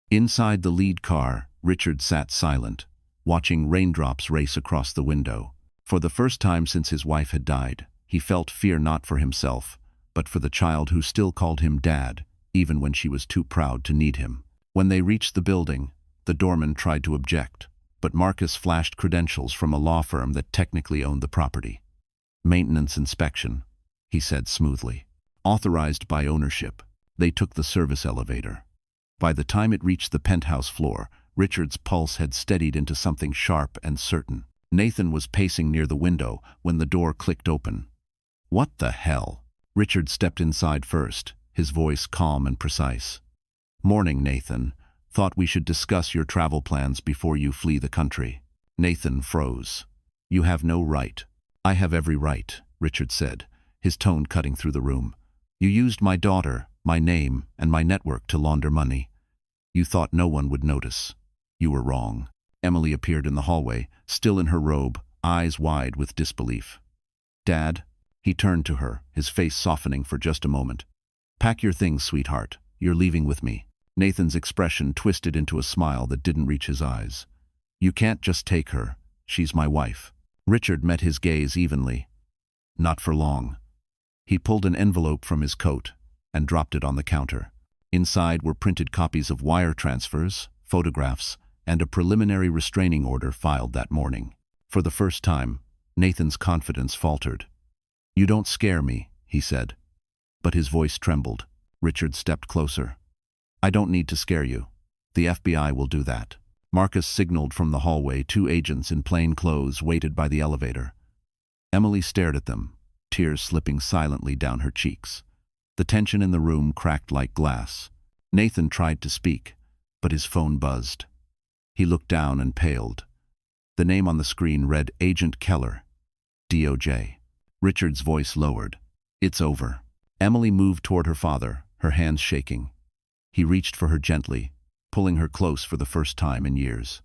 Inside the lead car, Richard sat silent, watching raindrops race across the window. For the first time since his wife had died, he felt fear not for himself, but for the child who still called him Dad, even when she was too proud to need him. When they reached the building, the doorman tried to object, but Marcus flashed credentials from a law firm that technically owned the property. "Maintenance inspection," he said smoothly. "Authorized by ownership." They took the service elevator. By the time it reached the penthouse floor, Richard's pulse had steadied into something sharp and certain. Nathan was pacing near the window when the door clicked open. "What the hell?" Richard stepped inside first, his voice calm and precise. "Morning, Nathan. Thought we should discuss your travel plans before you flee the country." Nathan froze. "You have no right." "I have every right," Richard said, his tone cutting through the room. "You used my daughter, my name, and my network to launder money. You thought no one would notice. You were wrong." Emily appeared in the hallway, still in her robe, eyes wide with disbelief. "Dad?" He turned to her, his face softening for just a moment. "Pack your things, sweetheart. You're leaving with me." Nathan's expression twisted into a smile that didn't reach his eyes. "You can't just take her. She's my wife." Richard met his gaze evenly. "Not for long." He pulled an envelope from his coat and dropped it on the counter. Inside were printed copies of wire transfers, photographs, and a preliminary restraining order filed that morning. For the first time, Nathan's confidence faltered. "You don't scare me," he said. But his voice trembled. Richard stepped closer. "I don't need to scare you. The FBI will do that." Marcus signaled from the hallway. 2 agents in plain clothes waited by the elevator. Emily stared at them, tears slipping silently down her cheeks. The tension in the room cracked like glass. Nathan tried to speak, but his phone buzzed. He looked down and paled. The name on the screen read Agent Keller, DOJ. Richard's voice lowered. "It's over." Emily moved toward her father, her hands shaking. He reached for her gently, pulling her close for the first time in years.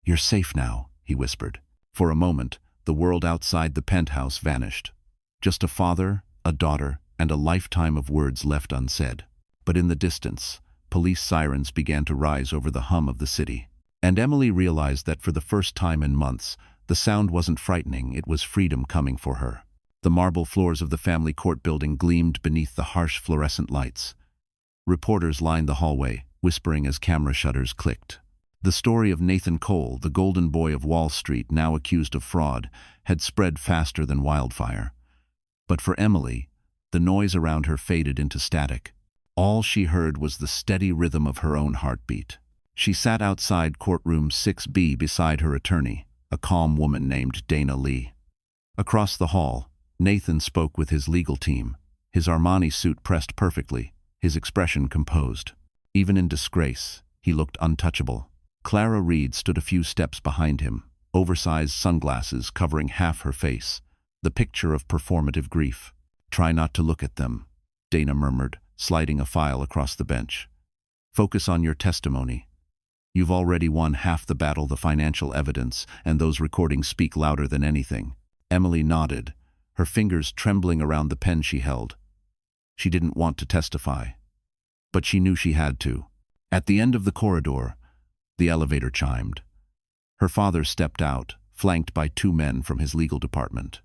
"You're safe now," he whispered. For a moment, the world outside the penthouse vanished. Just a father, a daughter, and a lifetime of words left unsaid. But in the distance, police sirens began to rise over the hum of the city. And Emily realized that for the first time in months, the sound wasn't frightening, it was freedom coming for her. The marble floors of the family court building gleamed beneath the harsh fluorescent lights. Reporters lined the hallway, whispering as camera shutters clicked. The story of Nathan Cole, the golden boy of Wall Street, now accused of fraud, had spread faster than wildfire. But for Emily, the noise around her faded into static. All she heard was the steady rhythm of her own heartbeat. She sat outside courtroom 6B beside her attorney, a calm woman named Dana Lee. Across the hall, Nathan spoke with his legal team, his Armani suit pressed perfectly, his expression composed. Even in disgrace, he looked untouchable. Clara Reed stood a few steps behind him, oversized sunglasses covering half her face, the picture of performative grief. "Try not to look at them," Dana murmured, sliding a file across the bench. "Focus on your testimony. You've already won half the battle, the financial evidence, and those recordings speak louder than anything." Emily nodded, her fingers trembling around the pen she held. She didn't want to testify, but she knew she had to. At the end of the corridor, the elevator chimed. Her father stepped out, flanked by 2 men from his legal department.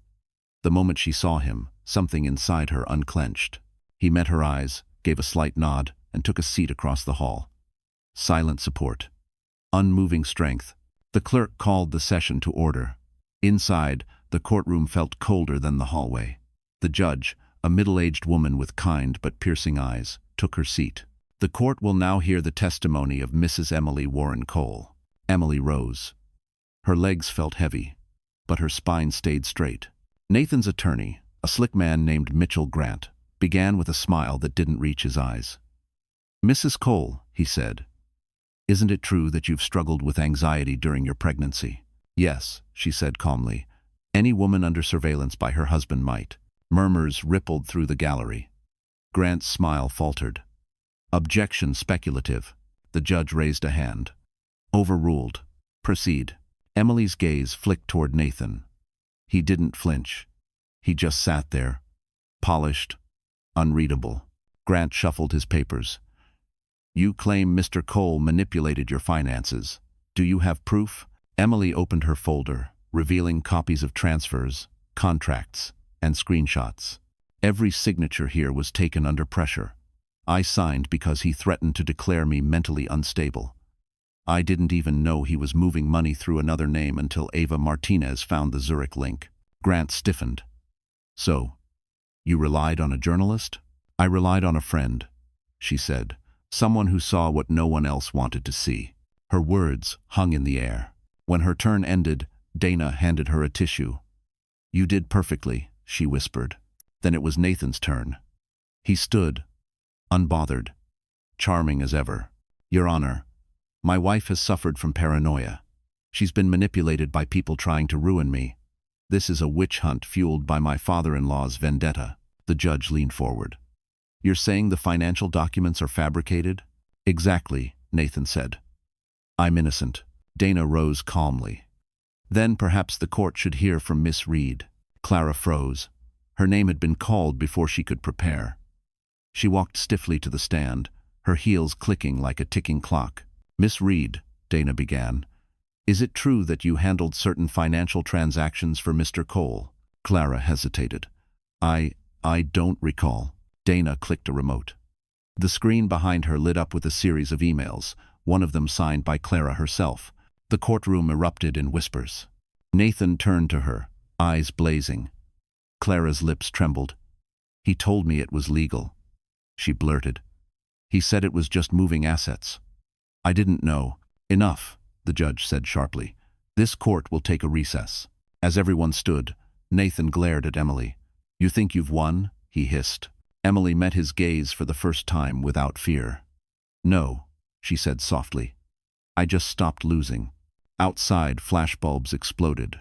The moment she saw him, something inside her unclenched. He met her eyes, gave a slight nod, and took a seat across the hall. Silent support. Unmoving strength. The clerk called the session to order. Inside, the courtroom felt colder than the hallway. The judge, a middle-aged woman with kind but piercing eyes, took her seat. "The court will now hear the testimony of Mrs. Emily Warren Cole." Emily rose. Her legs felt heavy, but her spine stayed straight. Nathan's attorney, a slick man named Mitchell Grant, began with a smile that didn't reach his eyes. "Mrs. Cole," he said, "isn't it true that you've struggled with anxiety during your pregnancy?" "Yes," she said calmly. "Any woman under surveillance by her husband might." Murmurs rippled through the gallery. Grant's smile faltered. "Objection speculative." The judge raised a hand. "Overruled. Proceed." Emily's gaze flicked toward Nathan. He didn't flinch. He just sat there, polished, unreadable. Grant shuffled his papers. "You claim Mr. Cole manipulated your finances. Do you have proof?" Emily opened her folder, revealing copies of transfers, contracts, and screenshots. "Every signature here was taken under pressure. I signed because he threatened to declare me mentally unstable. I didn't even know he was moving money through another name until Ava Martinez found the Zurich link." Grant stiffened. "So, you relied on a journalist?" "I relied on a friend," she said. "Someone who saw what no one else wanted to see." Her words hung in the air. When her turn ended, Dana handed her a tissue. "You did perfectly," she whispered. Then it was Nathan's turn. He stood, unbothered, charming as ever. "Your Honor, my wife has suffered from paranoia. She's been manipulated by people trying to ruin me. This is a witch hunt fueled by my father-in-law's vendetta." The judge leaned forward. "You're saying the financial documents are fabricated?" "Exactly," Nathan said. "I'm innocent." Dana rose calmly. "Then perhaps the court should hear from Miss Reed." Clara froze. Her name had been called before she could prepare. She walked stiffly to the stand, her heels clicking like a ticking clock. "Miss Reed," Dana began, "is it true that you handled certain financial transactions for Mr. Cole?" Clara hesitated. I don't recall." Dana clicked a remote. The screen behind her lit up with a series of emails, one of them signed by Clara herself. The courtroom erupted in whispers. Nathan turned to her, eyes blazing. Clara's lips trembled. "He told me it was legal," she blurted. "He said it was just moving assets." "I didn't know." "Enough," the judge said sharply. "This court will take a recess." As everyone stood, Nathan glared at Emily. "You think you've won?" he hissed. Emily met his gaze for the first time without fear. "No," she said softly. "I just stopped losing." Outside, flashbulbs exploded.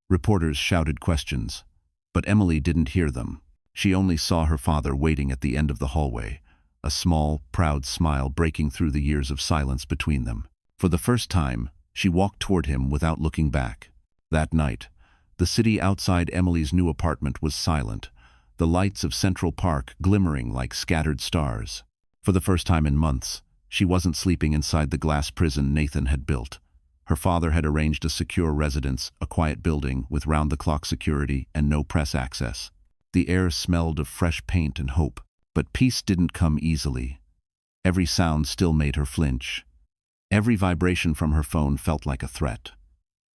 Reporters shouted questions, but Emily didn't hear them. She only saw her father waiting at the end of the hallway, a small, proud smile breaking through the years of silence between them. For the first time, she walked toward him without looking back. That night, the city outside Emily's new apartment was silent, the lights of Central Park glimmering like scattered stars. For the first time in months, she wasn't sleeping inside the glass prison Nathan had built. Her father had arranged a secure residence, a quiet building with round-the-clock security and no press access. The air smelled of fresh paint and hope, but peace didn't come easily. Every sound still made her flinch. Every vibration from her phone felt like a threat.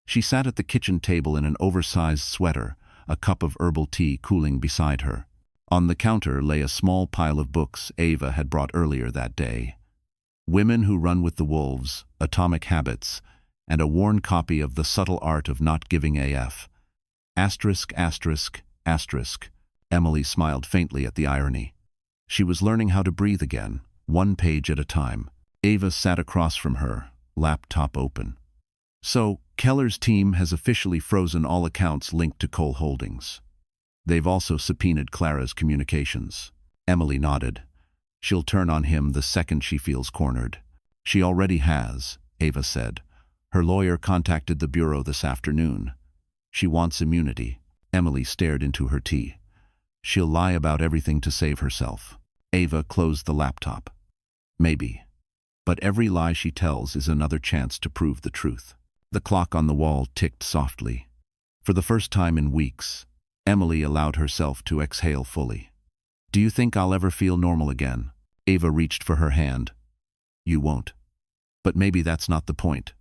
She sat at the kitchen table in an oversized sweater, a cup of herbal tea cooling beside her. On the counter lay a small pile of books Ava had brought earlier that day. Women Who Run with the Wolves, Atomic Habits, and a worn copy of The Subtle Art of Not Giving AF. Asterisk, asterisk, asterisk. Emily smiled faintly at the irony. She was learning how to breathe again, one page at a time. Ava sat across from her, laptop open. "So, Keller's team has officially frozen all accounts linked to Cole Holdings. They've also subpoenaed Clara's communications." Emily nodded. "She'll turn on him the second she feels cornered." "She already has," Ava said. "Her lawyer contacted the bureau this afternoon. She wants immunity." Emily stared into her tea. "She'll lie about everything to save herself." Ava closed the laptop. "Maybe. But every lie she tells is another chance to prove the truth." The clock on the wall ticked softly. For the first time in weeks, Emily allowed herself to exhale fully. "Do you think I'll ever feel normal again?" Ava reached for her hand. "You won't. But maybe that's not the point.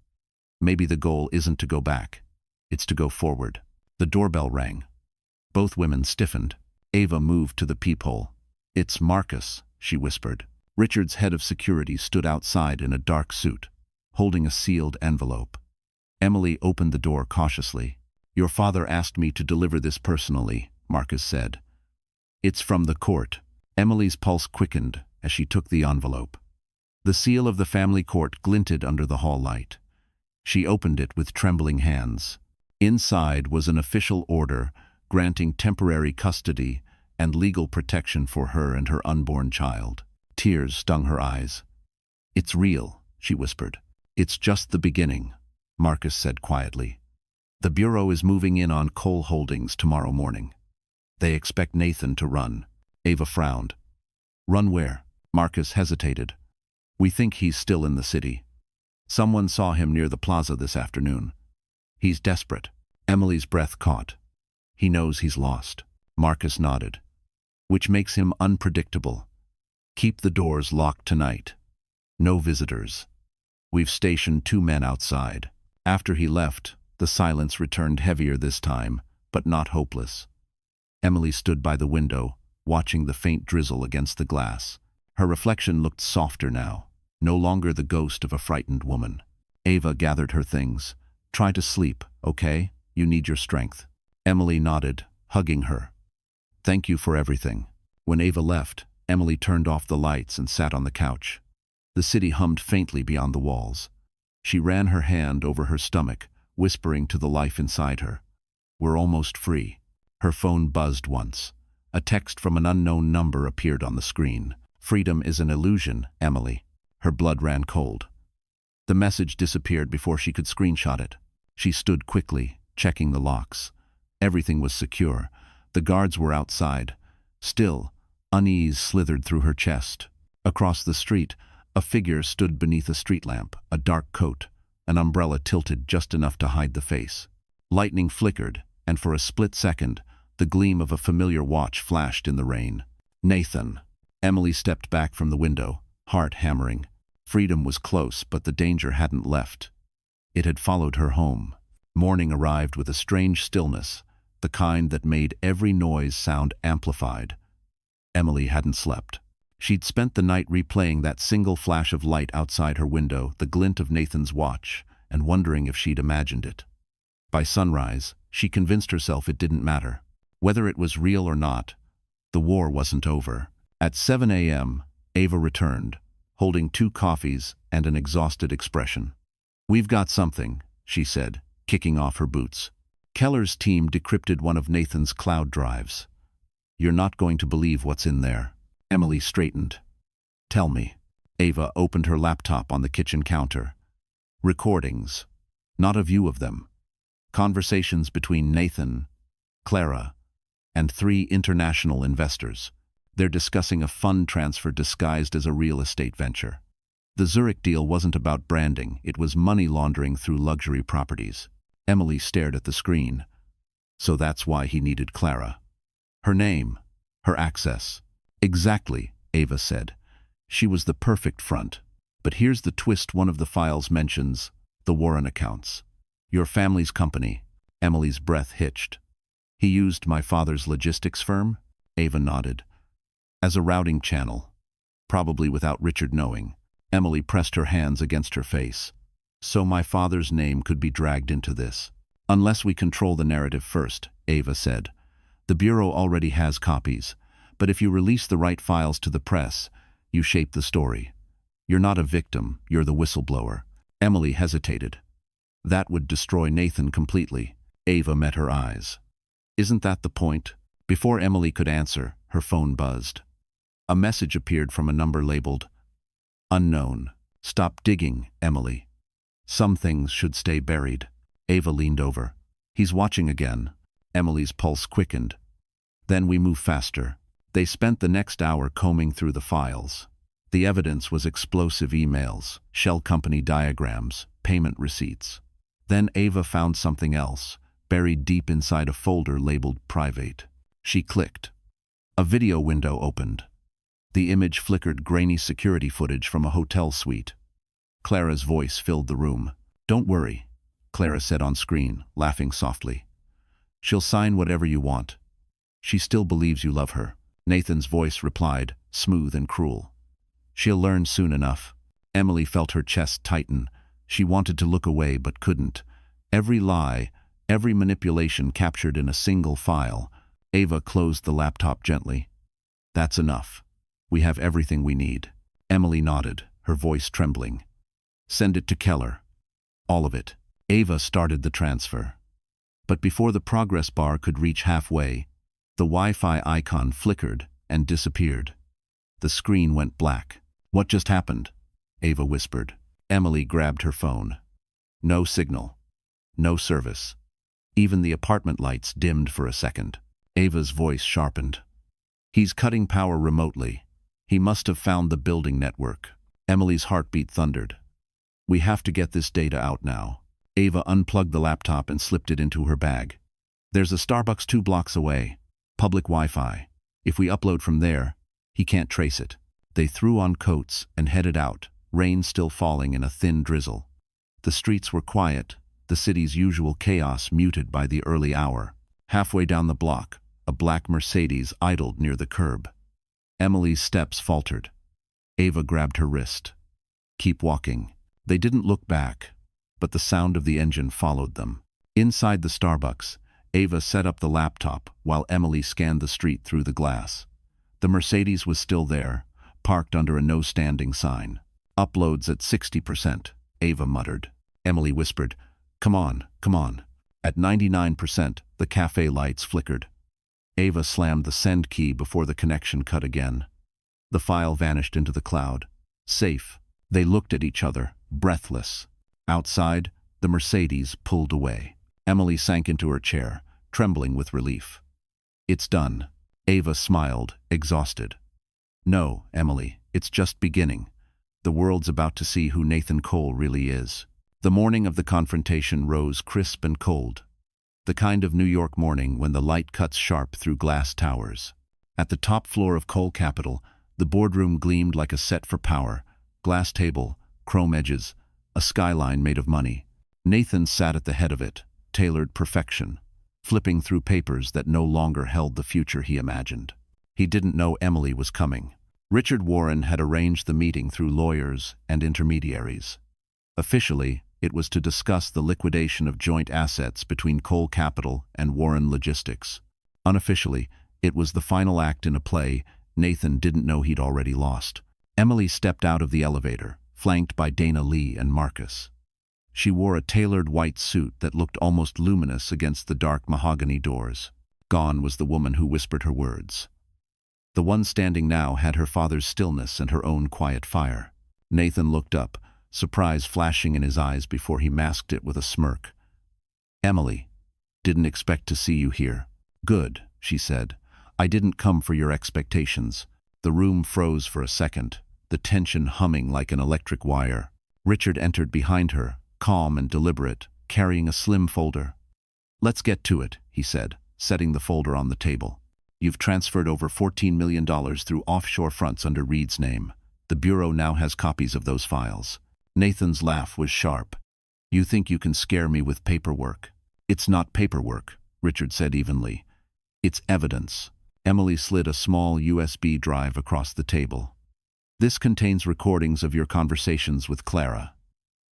Maybe the goal isn't to go back. It's to go forward." The doorbell rang. Both women stiffened. Ava moved to the peephole. "It's Marcus," she whispered. Richard's head of security stood outside in a dark suit, holding a sealed envelope. Emily opened the door cautiously. "Your father asked me to deliver this personally," Marcus said. "It's from the court." Emily's pulse quickened as she took the envelope. The seal of the family court glinted under the hall light. She opened it with trembling hands. Inside was an official order granting temporary custody and legal protection for her and her unborn child. Tears stung her eyes. "It's real," she whispered. "It's just the beginning," Marcus said quietly. "The bureau is moving in on Cole Holdings tomorrow morning. They expect Nathan to run." Ava frowned. "Run where?" Marcus hesitated. "We think he's still in the city. Someone saw him near the plaza this afternoon. He's desperate." Emily's breath caught. "He knows he's lost." Marcus nodded. "Which makes him unpredictable. Keep the doors locked tonight. No visitors. We've stationed 2 men outside." After he left, the silence returned heavier this time, but not hopeless. Emily stood by the window, watching the faint drizzle against the glass. Her reflection looked softer now, no longer the ghost of a frightened woman. Ava gathered her things. "Try to sleep, okay? You need your strength." Emily nodded, hugging her. "Thank you for everything." When Ava left, Emily turned off the lights and sat on the couch. The city hummed faintly beyond the walls. She ran her hand over her stomach, whispering to the life inside her. "We're almost free." Her phone buzzed once. A text from an unknown number appeared on the screen. "Freedom is an illusion, Emily." Her blood ran cold. The message disappeared before she could screenshot it. She stood quickly, checking the locks. Everything was secure. The guards were outside. Still, unease slithered through her chest. Across the street, a figure stood beneath a street lamp, a dark coat, an umbrella tilted just enough to hide the face. Lightning flickered, and for a split second, the gleam of a familiar watch flashed in the rain. "Nathan." Emily stepped back from the window, heart hammering. Freedom was close, but the danger hadn't left. It had followed her home. Morning arrived with a strange stillness, the kind that made every noise sound amplified. Emily hadn't slept. She'd spent the night replaying that single flash of light outside her window, the glint of Nathan's watch, and wondering if she'd imagined it. By sunrise, she convinced herself it didn't matter. Whether it was real or not, the war wasn't over. At 7 a.m., Ava returned, holding 2 coffees and an exhausted expression. "We've got something," she said, kicking off her boots. "Keller's team decrypted one of Nathan's cloud drives. You're not going to believe what's in there." Emily straightened. "Tell me." Ava opened her laptop on the kitchen counter. Recordings. Not a view of them. Conversations between Nathan, Clara, and 3 international investors. They're discussing a fund transfer disguised as a real estate venture. The Zurich deal wasn't about branding, it was money laundering through luxury properties. Emily stared at the screen. So that's why he needed Clara. Her name, her access. Exactly, Ava said. She was the perfect front. But here's the twist: one of the files mentions the Warren accounts. Your family's company. Emily's breath hitched. He used my father's logistics firm? Ava nodded. As a routing channel. Probably without Richard knowing. Emily pressed her hands against her face. So my father's name could be dragged into this. Unless we control the narrative first, Ava said. The Bureau already has copies. But if you release the right files to the press, you shape the story. You're not a victim, you're the whistleblower. Emily hesitated. That would destroy Nathan completely. Ava met her eyes. Isn't that the point? Before Emily could answer, her phone buzzed. A message appeared from a number labeled unknown. Stop digging, Emily. Some things should stay buried. Ava leaned over. He's watching again. Emily's pulse quickened. Then we move faster. They spent the next hour combing through the files. The evidence was explosive emails, shell company diagrams, payment receipts. Then Ava found something else, buried deep inside a folder labeled private. She clicked. A video window opened. The image flickered grainy security footage from a hotel suite. Clara's voice filled the room. Don't worry, Clara said on screen, laughing softly. She'll sign whatever you want. She still believes you love her. Nathan's voice replied, smooth and cruel. She'll learn soon enough. Emily felt her chest tighten. She wanted to look away but couldn't. Every lie, every manipulation captured in a single file. Ava closed the laptop gently. That's enough. We have everything we need. Emily nodded, her voice trembling. Send it to Keller. All of it. Ava started the transfer. But before the progress bar could reach halfway, the Wi-Fi icon flickered and disappeared. The screen went black. What just happened? Ava whispered. Emily grabbed her phone. No signal. No service. Even the apartment lights dimmed for a second. Ava's voice sharpened. He's cutting power remotely. He must have found the building network. Emily's heartbeat thundered. We have to get this data out now. Ava unplugged the laptop and slipped it into her bag. There's a Starbucks 2 blocks away. Public Wi-Fi. If we upload from there, he can't trace it. They threw on coats and headed out, rain still falling in a thin drizzle. The streets were quiet, the city's usual chaos muted by the early hour. Halfway down the block, a black Mercedes idled near the curb. Emily's steps faltered. Ava grabbed her wrist. Keep walking. They didn't look back, but the sound of the engine followed them. Inside the Starbucks, Ava set up the laptop while Emily scanned the street through the glass. The Mercedes was still there, parked under a no-standing sign. Uploads at 60%, Ava muttered. Emily whispered, Come on, come on. At 99%, the cafe lights flickered. Ava slammed the send key before the connection cut again. The file vanished into the cloud. Safe. They looked at each other, breathless. Outside, the Mercedes pulled away. Emily sank into her chair, trembling with relief. It's done. Ava smiled, exhausted. No, Emily, it's just beginning. The world's about to see who Nathan Cole really is. The morning of the confrontation rose crisp and cold. The kind of New York morning when the light cuts sharp through glass towers. At the top floor of Cole Capital, the boardroom gleamed like a set for power. Glass table, chrome edges, a skyline made of money. Nathan sat at the head of it, tailored perfection. flipping through papers that no longer held the future he imagined. He didn't know Emily was coming. Richard Warren had arranged the meeting through lawyers and intermediaries. Officially, it was to discuss the liquidation of joint assets between Cole Capital and Warren Logistics. Unofficially, it was the final act in a play Nathan didn't know he'd already lost. Emily stepped out of the elevator, flanked by Dana Lee and Marcus. She wore a tailored white suit that looked almost luminous against the dark mahogany doors. Gone was the woman who whispered her words. The one standing now had her father's stillness and her own quiet fire. Nathan looked up, surprise flashing in his eyes before he masked it with a smirk. "Emily, didn't expect to see you here." "Good," she said. "I didn't come for your expectations." The room froze for a second, the tension humming like an electric wire. Richard entered behind her, calm and deliberate, carrying a slim folder. "Let's get to it," he said, setting the folder on the table. "You've transferred over $14 million through offshore fronts under Reed's name. The Bureau now has copies of those files." Nathan's laugh was sharp. "You think you can scare me with paperwork?" "It's not paperwork," Richard said evenly. "It's evidence." Emily slid a small USB drive across the table. "This contains recordings of your conversations with Clara.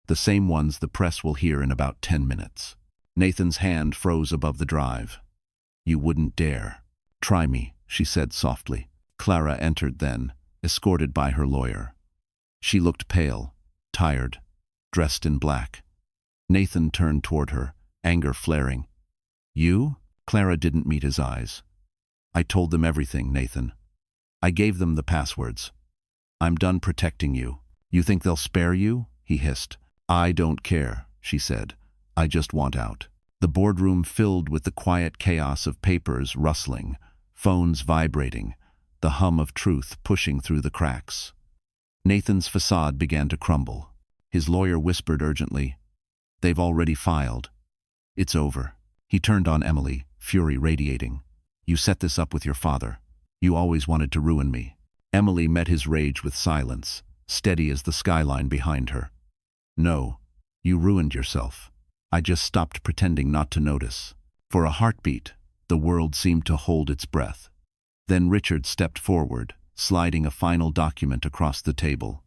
The same ones the press will hear in about 10 minutes. Nathan's hand froze above the drive. "You wouldn't dare." "Try me," she said softly. Clara entered then, escorted by her lawyer. She looked pale, tired, dressed in black. Nathan turned toward her, anger flaring. "You?" Clara didn't meet his eyes. "I told them everything, Nathan. I gave them the passwords. I'm done protecting you. You think they'll spare you?" he hissed. "I don't care," she said. "I just want out." The boardroom filled with the quiet chaos of papers rustling, phones vibrating, the hum of truth pushing through the cracks. Nathan's facade began to crumble. His lawyer whispered urgently, "They've already filed. It's over." He turned on Emily, fury radiating. "You set this up with your father. You always wanted to ruin me." Emily met his rage with silence, steady as the skyline behind her. "No, you ruined yourself. I just stopped pretending not to notice." For a heartbeat, the world seemed to hold its breath. Then Richard stepped forward, sliding a final document across the table.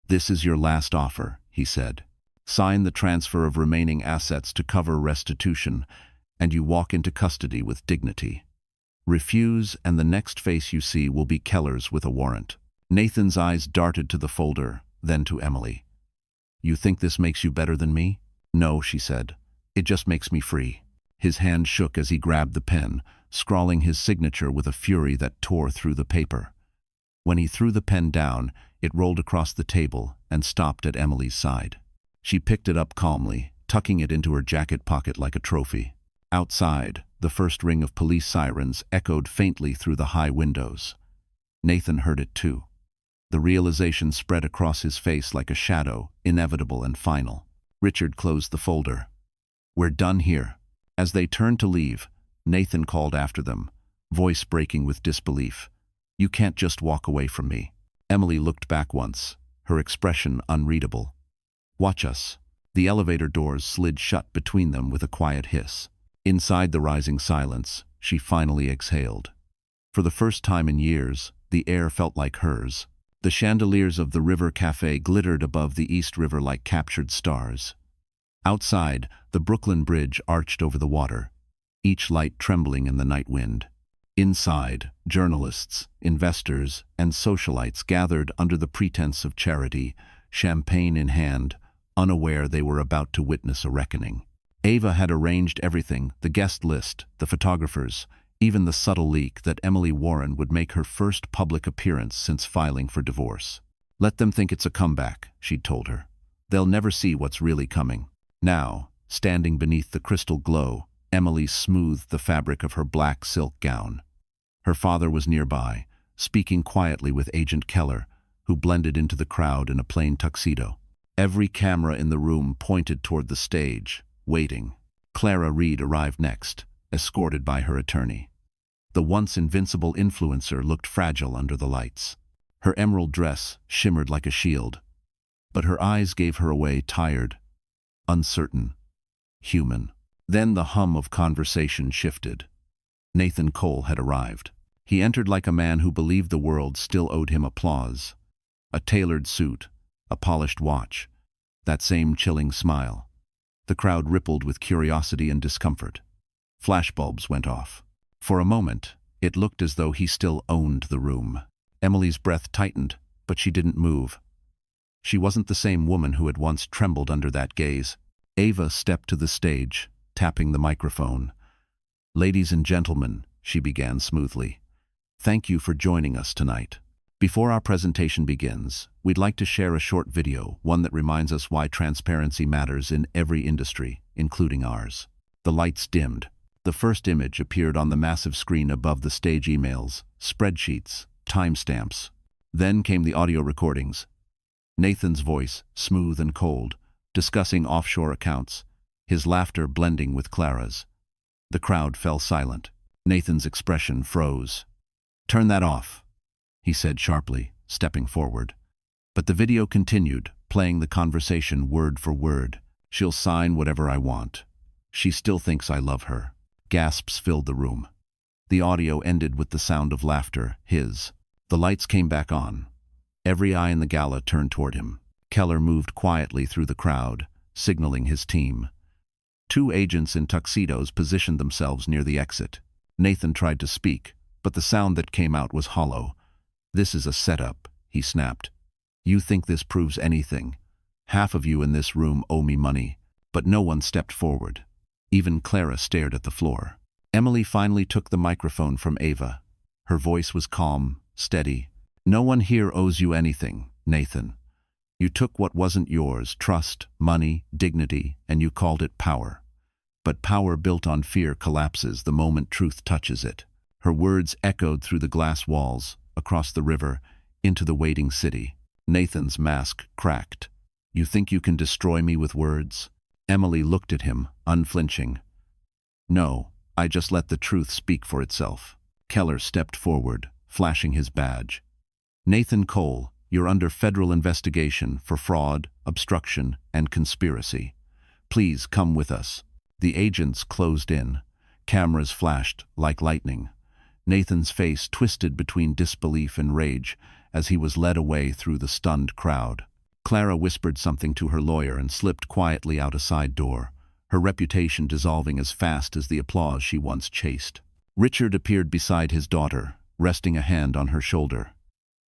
"This is your last offer," he said. "Sign the transfer of remaining assets to cover restitution, and you walk into custody with dignity. Refuse, and the next face you see will be Keller's with a warrant." Nathan's eyes darted to the folder, then to Emily. "You think this makes you better than me?" "No," she said. "It just makes me free." His hand shook as he grabbed the pen, scrawling his signature with a fury that tore through the paper. When he threw the pen down, it rolled across the table and stopped at Emily's side. She picked it up calmly, tucking it into her jacket pocket like a trophy. Outside, the first ring of police sirens echoed faintly through the high windows. Nathan heard it too. The realization spread across his face like a shadow, inevitable and final. Richard closed the folder. "We're done here." As they turned to leave, Nathan called after them, voice breaking with disbelief. "You can't just walk away from me." Emily looked back once, her expression unreadable. "Watch us." The elevator doors slid shut between them with a quiet hiss. Inside the rising silence, she finally exhaled. For the first time in years, the air felt like hers. The chandeliers of the River Cafe glittered above the East River like captured stars. Outside, the Brooklyn Bridge arched over the water, each light trembling in the night wind. Inside, journalists, investors, and socialites gathered under the pretense of charity, champagne in hand, unaware they were about to witness a reckoning. Ava had arranged everything, the guest list, the photographers, even the subtle leak that Emily Warren would make her first public appearance since filing for divorce. "Let them think it's a comeback," she'd told her. "They'll never see what's really coming." Now, standing beneath the crystal glow, Emily smoothed the fabric of her black silk gown. Her father was nearby, speaking quietly with Agent Keller, who blended into the crowd in a plain tuxedo. Every camera in the room pointed toward the stage, waiting. Clara Reed arrived next, escorted by her attorney. The once invincible influencer looked fragile under the lights. Her emerald dress shimmered like a shield, but her eyes gave her away tired, uncertain, human. Then the hum of conversation shifted. Nathan Cole had arrived. He entered like a man who believed the world still owed him applause. A tailored suit, a polished watch, that same chilling smile. The crowd rippled with curiosity and discomfort. Flashbulbs went off. For a moment, it looked as though he still owned the room. Emily's breath tightened, but she didn't move. She wasn't the same woman who had once trembled under that gaze. Ava stepped to the stage, tapping the microphone. "Ladies and gentlemen," she began smoothly, "thank you for joining us tonight. Before our presentation begins, we'd like to share a short video, one that reminds us why transparency matters in every industry, including ours." The lights dimmed. The first image appeared on the massive screen above the stage: emails, spreadsheets, timestamps. Then came the audio recordings. Nathan's voice, smooth and cold, discussing offshore accounts, his laughter blending with Clara's. The crowd fell silent. Nathan's expression froze. "Turn that off," he said sharply, stepping forward. But the video continued, playing the conversation word for word. "She'll sign whatever I want. She still thinks I love her." Gasps filled the room. The audio ended with the sound of laughter, his. The lights came back on. Every eye in the gala turned toward him. Keller moved quietly through the crowd, signaling his team. Two agents in tuxedos positioned themselves near the exit. Nathan tried to speak, but the sound that came out was hollow. "This is a setup," he snapped. "You think this proves anything? Half of you in this room owe me money." But no one stepped forward. Even Clara stared at the floor. Emily finally took the microphone from Ava. Her voice was calm, steady. "No one here owes you anything, Nathan. You took what wasn't yours: trust, money, dignity, and you called it power. But power built on fear collapses the moment truth touches it." Her words echoed through the glass walls, across the river, into the waiting city. Nathan's mask cracked. "You think you can destroy me with words?" Emily looked at him, unflinching. "No, I just let the truth speak for itself." Keller stepped forward, flashing his badge. "Nathan Cole, you're under federal investigation for fraud, obstruction, and conspiracy. Please come with us." The agents closed in. Cameras flashed like lightning. Nathan's face twisted between disbelief and rage as he was led away through the stunned crowd. Clara whispered something to her lawyer and slipped quietly out a side door, her reputation dissolving as fast as the applause she once chased. Richard appeared beside his daughter, resting a hand on her shoulder.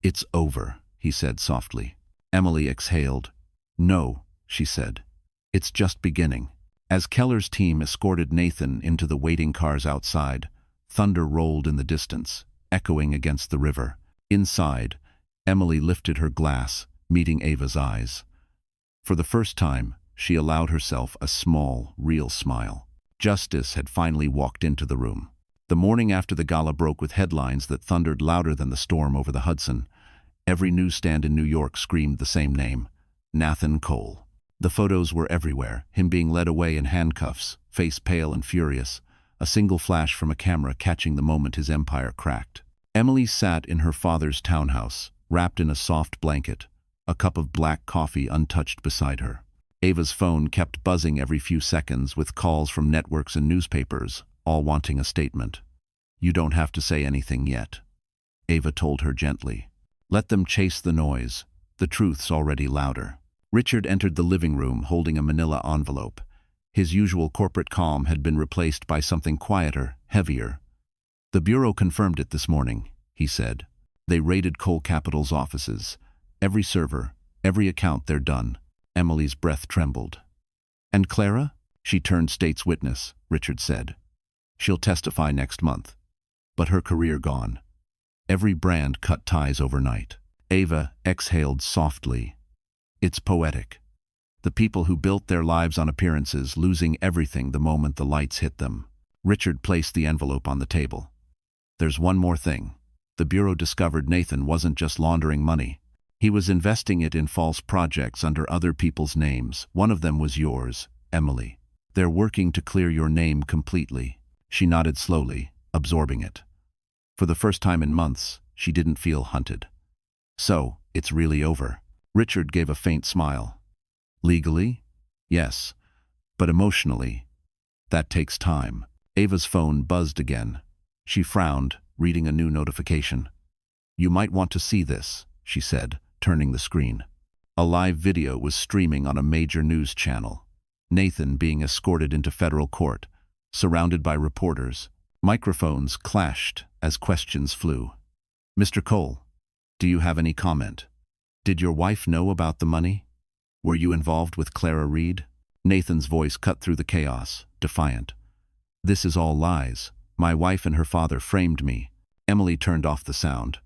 "It's over," he said softly. Emily exhaled. "No," she said. "It's just beginning." As Keller's team escorted Nathan into the waiting cars outside, thunder rolled in the distance, echoing against the river. Inside, Emily lifted her glass, meeting Ava's eyes. For the first time, she allowed herself a small, real smile. Justice had finally walked into the room. The morning after the gala broke with headlines that thundered louder than the storm over the Hudson. Every newsstand in New York screamed the same name: Nathan Cole. The photos were everywhere, him being led away in handcuffs, face pale and furious, a single flash from a camera catching the moment his empire cracked. Emily sat in her father's townhouse, wrapped in a soft blanket, a cup of black coffee untouched beside her. Ava's phone kept buzzing every few seconds with calls from networks and newspapers, all wanting a statement. "You don't have to say anything yet," Ava told her gently. "Let them chase the noise. The truth's already louder." Richard entered the living room holding a manila envelope. His usual corporate calm had been replaced by something quieter, heavier. "The Bureau confirmed it this morning," he said. "They raided Cole Capital's offices. Every server, every account, they're done." Emily's breath trembled. "And Clara?" "She turned state's witness," Richard said. "She'll testify next month. But her career gone. Every brand cut ties overnight." Ava exhaled softly. "It's poetic. The people who built their lives on appearances losing everything the moment the lights hit them." Richard placed the envelope on the table. "There's one more thing. The Bureau discovered Nathan wasn't just laundering money. He was investing it in false projects under other people's names. One of them was yours, Emily. They're working to clear your name completely." She nodded slowly, absorbing it. For the first time in months, she didn't feel hunted. "So, it's really over." Richard gave a faint smile. "Legally? Yes. But emotionally, That takes time. Ava's phone buzzed again. She frowned, reading a new notification. You might want to see this, she said, turning the screen. A live video was streaming on a major news channel. Nathan being escorted into federal court, surrounded by reporters. Microphones clashed as questions flew. Mr. Cole, do you have any comment? Did your wife know about the money? Were you involved with Clara Reed? Nathan's voice cut through the chaos, defiant. This is all lies. My wife and her father framed me. Emily turned off the sound.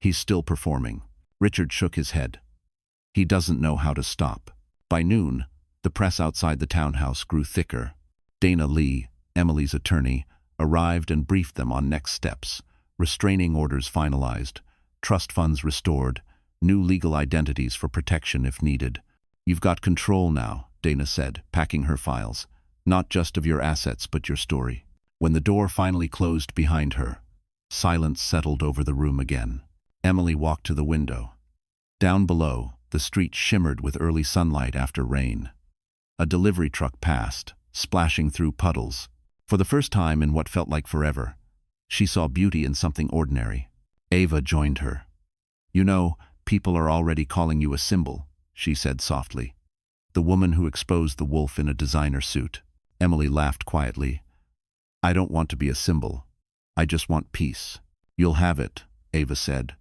He's still performing. Richard shook his head. He doesn't know how to stop. By noon, the press outside the townhouse grew thicker. Dana Lee, Emily's attorney, arrived and briefed them on next steps. Restraining orders finalized, trust funds restored, new legal identities for protection if needed. You've got control now, Dana said, packing her files. Not just of your assets, but your story. When the door finally closed behind her, silence settled over the room again. Emily walked to the window. Down below, the street shimmered with early sunlight after rain. A delivery truck passed, splashing through puddles. For the first time in what felt like forever, she saw beauty in something ordinary. Ava joined her. You know, people are already calling you a symbol, she said softly. The woman who exposed the wolf in a designer suit. Emily laughed quietly. I don't want to be a symbol. I just want peace. You'll have it, Ava said.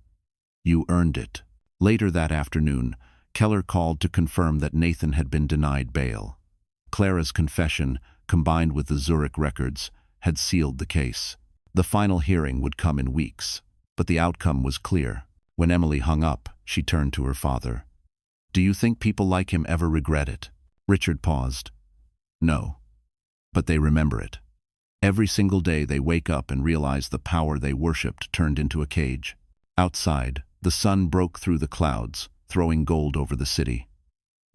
You earned it. Later that afternoon, Keller called to confirm that Nathan had been denied bail. Clara's confession, combined with the Zurich records, had sealed the case. The final hearing would come in weeks, but the outcome was clear. When Emily hung up, she turned to her father. Do you think people like him ever regret it? Richard paused. No. But they remember it. Every single day they wake up and realize the power they worshipped turned into a cage. Outside, the sun broke through the clouds, throwing gold over the city.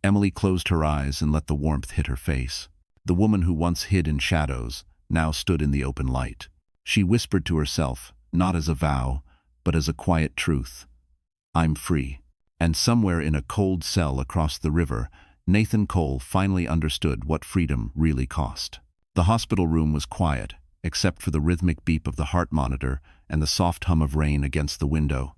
Emily closed her eyes and let the warmth hit her face. The woman who once hid in shadows now stood in the open light. She whispered to herself, not as a vow, but as a quiet truth. I'm free. And somewhere in a cold cell across the river, Nathan Cole finally understood what freedom really cost. The hospital room was quiet, except for the rhythmic beep of the heart monitor and the soft hum of rain against the window.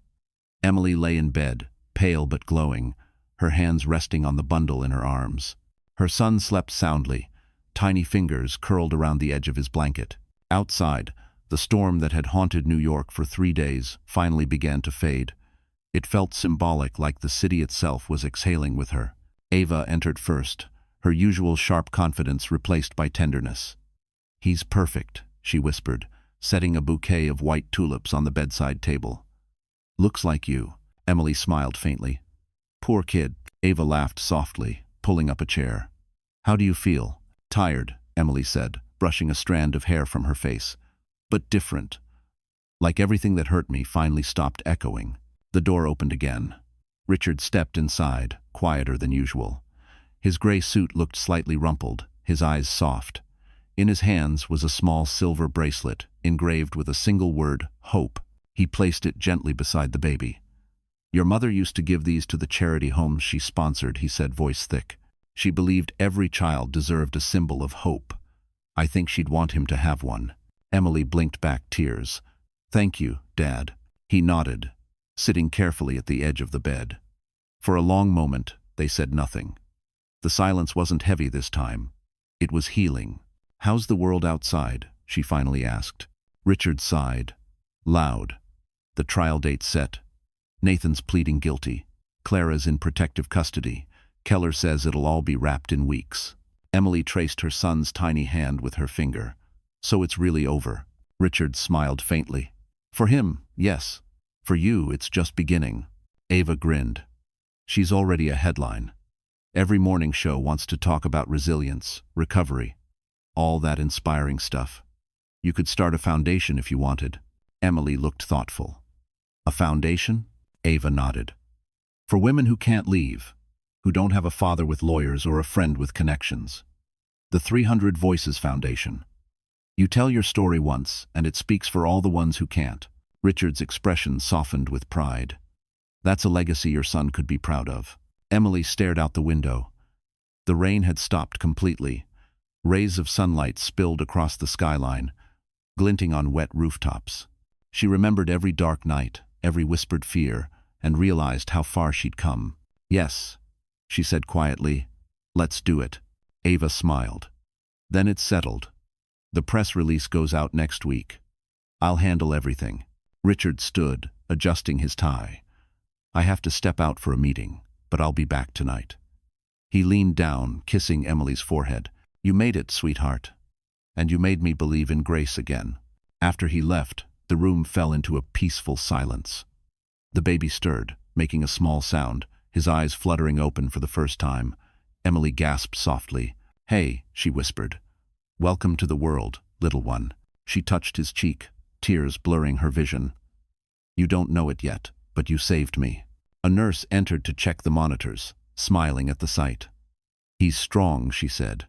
Emily lay in bed, pale but glowing, her hands resting on the bundle in her arms. Her son slept soundly, tiny fingers curled around the edge of his blanket. Outside, the storm that had haunted New York for 3 days finally began to fade. It felt symbolic, like the city itself was exhaling with her. Ava entered first, her usual sharp confidence replaced by tenderness. He's perfect, she whispered, setting a bouquet of white tulips on the bedside table. Looks like you. Emily smiled faintly. Poor kid. Ava laughed softly, pulling up a chair. How do you feel? Tired, Emily said, brushing a strand of hair from her face. But different. Like everything that hurt me finally stopped echoing. The door opened again. Richard stepped inside, quieter than usual. His gray suit looked slightly rumpled, his eyes soft. In his hands was a small silver bracelet, engraved with a single word, hope. He placed it gently beside the baby. Your mother used to give these to the charity homes she sponsored, he said, voice thick. She believed every child deserved a symbol of hope. I think she'd want him to have one. Emily blinked back tears. Thank you, Dad. He nodded, sitting carefully at the edge of the bed. For a long moment, they said nothing. The silence wasn't heavy this time. It was healing. How's the world outside? She finally asked. Richard sighed. Loud. The trial date set. Nathan's pleading guilty. Clara's in protective custody. Keller says it'll all be wrapped in weeks. Emily traced her son's tiny hand with her finger. So it's really over. Richard smiled faintly. For him, yes. For you, it's just beginning. Ava grinned. She's already a headline. Every morning show wants to talk about resilience, recovery, all that inspiring stuff. You could start a foundation if you wanted. Emily looked thoughtful. A foundation? Ava nodded. For women who can't leave, who don't have a father with lawyers or a friend with connections. The 300 Voices Foundation. You tell your story once, and it speaks for all the ones who can't. Richard's expression softened with pride. That's a legacy your son could be proud of. Emily stared out the window. The rain had stopped completely, Rays of sunlight spilled across the skyline, glinting on wet rooftops. She remembered every dark night, every whispered fear, and realized how far she'd come. "Yes," she said quietly, "let's do it." Ava smiled. "Then it's settled. The press release goes out next week. I'll handle everything." Richard stood, adjusting his tie. "I have to step out for a meeting, but I'll be back tonight." He leaned down, kissing Emily's forehead. "You made it, sweetheart. And you made me believe in grace again." After he left, the room fell into a peaceful silence. The baby stirred, making a small sound, his eyes fluttering open for the first time. Emily gasped softly. "Hey," she whispered. "Welcome to the world, little one." She touched his cheek, tears blurring her vision. "You don't know it yet, but you saved me." A nurse entered to check the monitors, smiling at the sight. "He's strong," she said.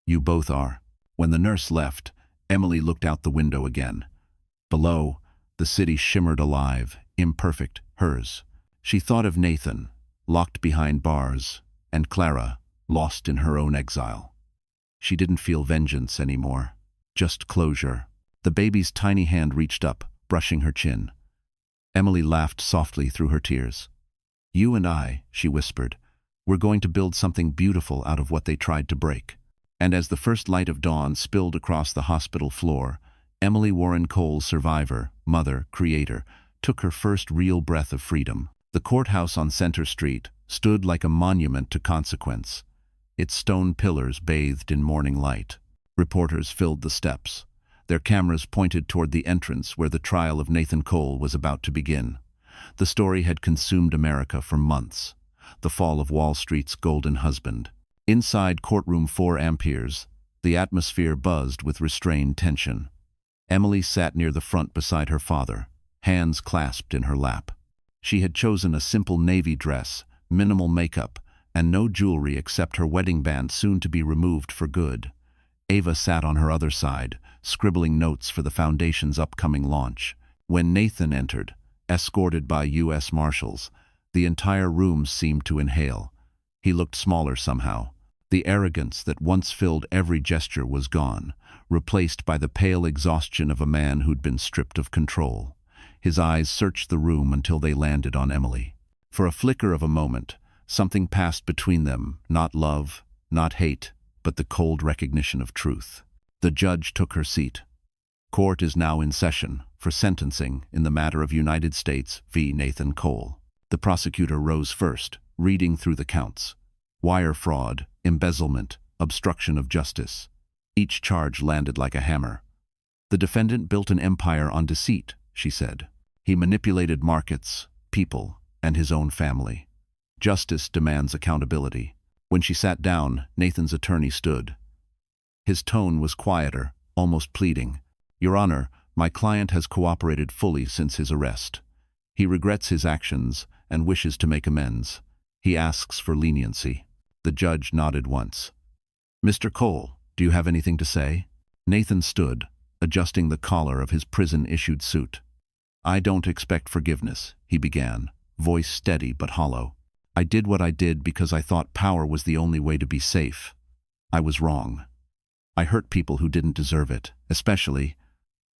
"You both are." When the nurse left, Emily looked out the window again. Below, the city shimmered alive, imperfect, hers. She thought of Nathan, locked behind bars, and Clara, lost in her own exile. She didn't feel vengeance anymore, just closure. The baby's tiny hand reached up, brushing her chin. Emily laughed softly through her tears. "You and I," she whispered, "we're going to build something beautiful out of what they tried to break." And as the first light of dawn spilled across the hospital floor, Emily Warren Cole's survivor, mother, creator, took her first real breath of freedom. The courthouse on Center Street stood like a monument to consequence, its stone pillars bathed in morning light. Reporters filled the steps, their cameras pointed toward the entrance where the trial of Nathan Cole was about to begin. The story had consumed America for months, the fall of Wall Street's golden husband. Inside courtroom 4 Amperes, the atmosphere buzzed with restrained tension. Emily sat near the front beside her father, hands clasped in her lap. She had chosen a simple navy dress, minimal makeup, and no jewelry except her wedding band soon to be removed for good. Ava sat on her other side, scribbling notes for the foundation's upcoming launch. When Nathan entered, escorted by U.S. Marshals, the entire room seemed to inhale. He looked smaller somehow. The arrogance that once filled every gesture was gone, replaced by the pale exhaustion of a man who'd been stripped of control. His eyes searched the room until they landed on Emily. For a flicker of a moment, something passed between them, not love, not hate, but the cold recognition of truth. The judge took her seat. Court is now in session for sentencing in the matter of United States v. Nathan Cole. The prosecutor rose first, reading through the counts. Wire fraud, embezzlement, obstruction of justice. Each charge landed like a hammer. "The defendant built an empire on deceit," she said. "He manipulated markets, people, and his own family. Justice demands accountability." When she sat down, Nathan's attorney stood. His tone was quieter, almost pleading. "Your Honor, my client has cooperated fully since his arrest. He regrets his actions and wishes to make amends. He asks for leniency." The judge nodded once. "Mr. Cole, do you have anything to say?" Nathan stood, adjusting the collar of his prison-issued suit. "I don't expect forgiveness," he began, voice steady but hollow. "I did what I did because I thought power was the only way to be safe. I was wrong. I hurt people who didn't deserve it, especially—"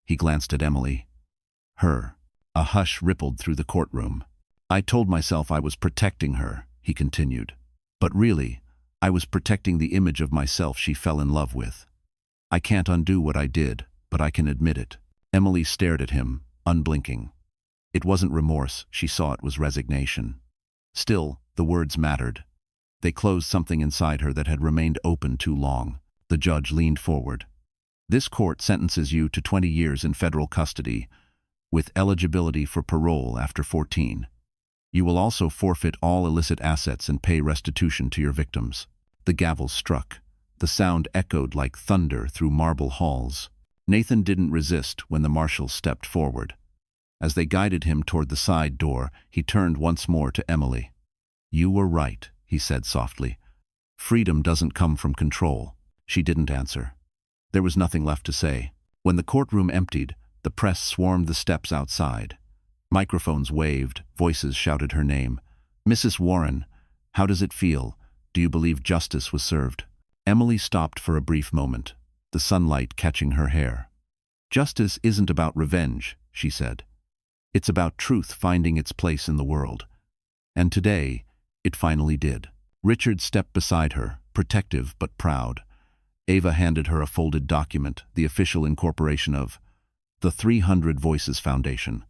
He glanced at Emily. "Her." A hush rippled through the courtroom. "I told myself I was protecting her," he continued. "But really, I was protecting the image of myself she fell in love with. I can't undo what I did, but I can admit it." Emily stared at him, unblinking. It wasn't remorse, she saw it was resignation. Still, the words mattered. They closed something inside her that had remained open too long. The judge leaned forward. "This court sentences you to 20 years in federal custody, with eligibility for parole after 14. You will also forfeit all illicit assets and pay restitution to your victims." The gavel struck. The sound echoed like thunder through marble halls. Nathan didn't resist when the marshals stepped forward. As they guided him toward the side door, he turned once more to Emily. "You were right," he said softly. "Freedom doesn't come from control." She didn't answer. There was nothing left to say. When the courtroom emptied, the press swarmed the steps outside. Microphones waved, voices shouted her name. "Mrs. Warren, how does it feel? Do you believe justice was served?" Emily stopped for a brief moment, the sunlight catching her hair. "Justice isn't about revenge," she said. "It's about truth finding its place in the world." And today, it finally did. Richard stepped beside her, protective but proud. Ava handed her a folded document, the official incorporation of the 300 Voices Foundation.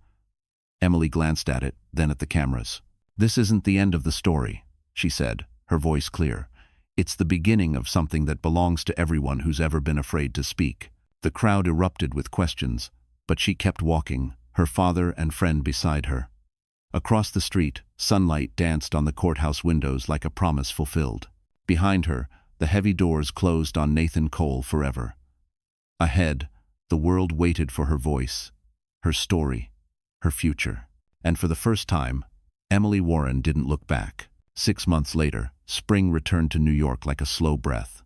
Emily glanced at it, then at the cameras. "This isn't the end of the story," she said, her voice clear. "It's the beginning of something that belongs to everyone who's ever been afraid to speak." The crowd erupted with questions, but she kept walking, her father and friend beside her. Across the street, sunlight danced on the courthouse windows like a promise fulfilled. Behind her, the heavy doors closed on Nathan Cole forever. Ahead, the world waited for her voice, her story, her future. And for the first time, Emily Warren didn't look back. 6 months later, spring returned to New York like a slow breath.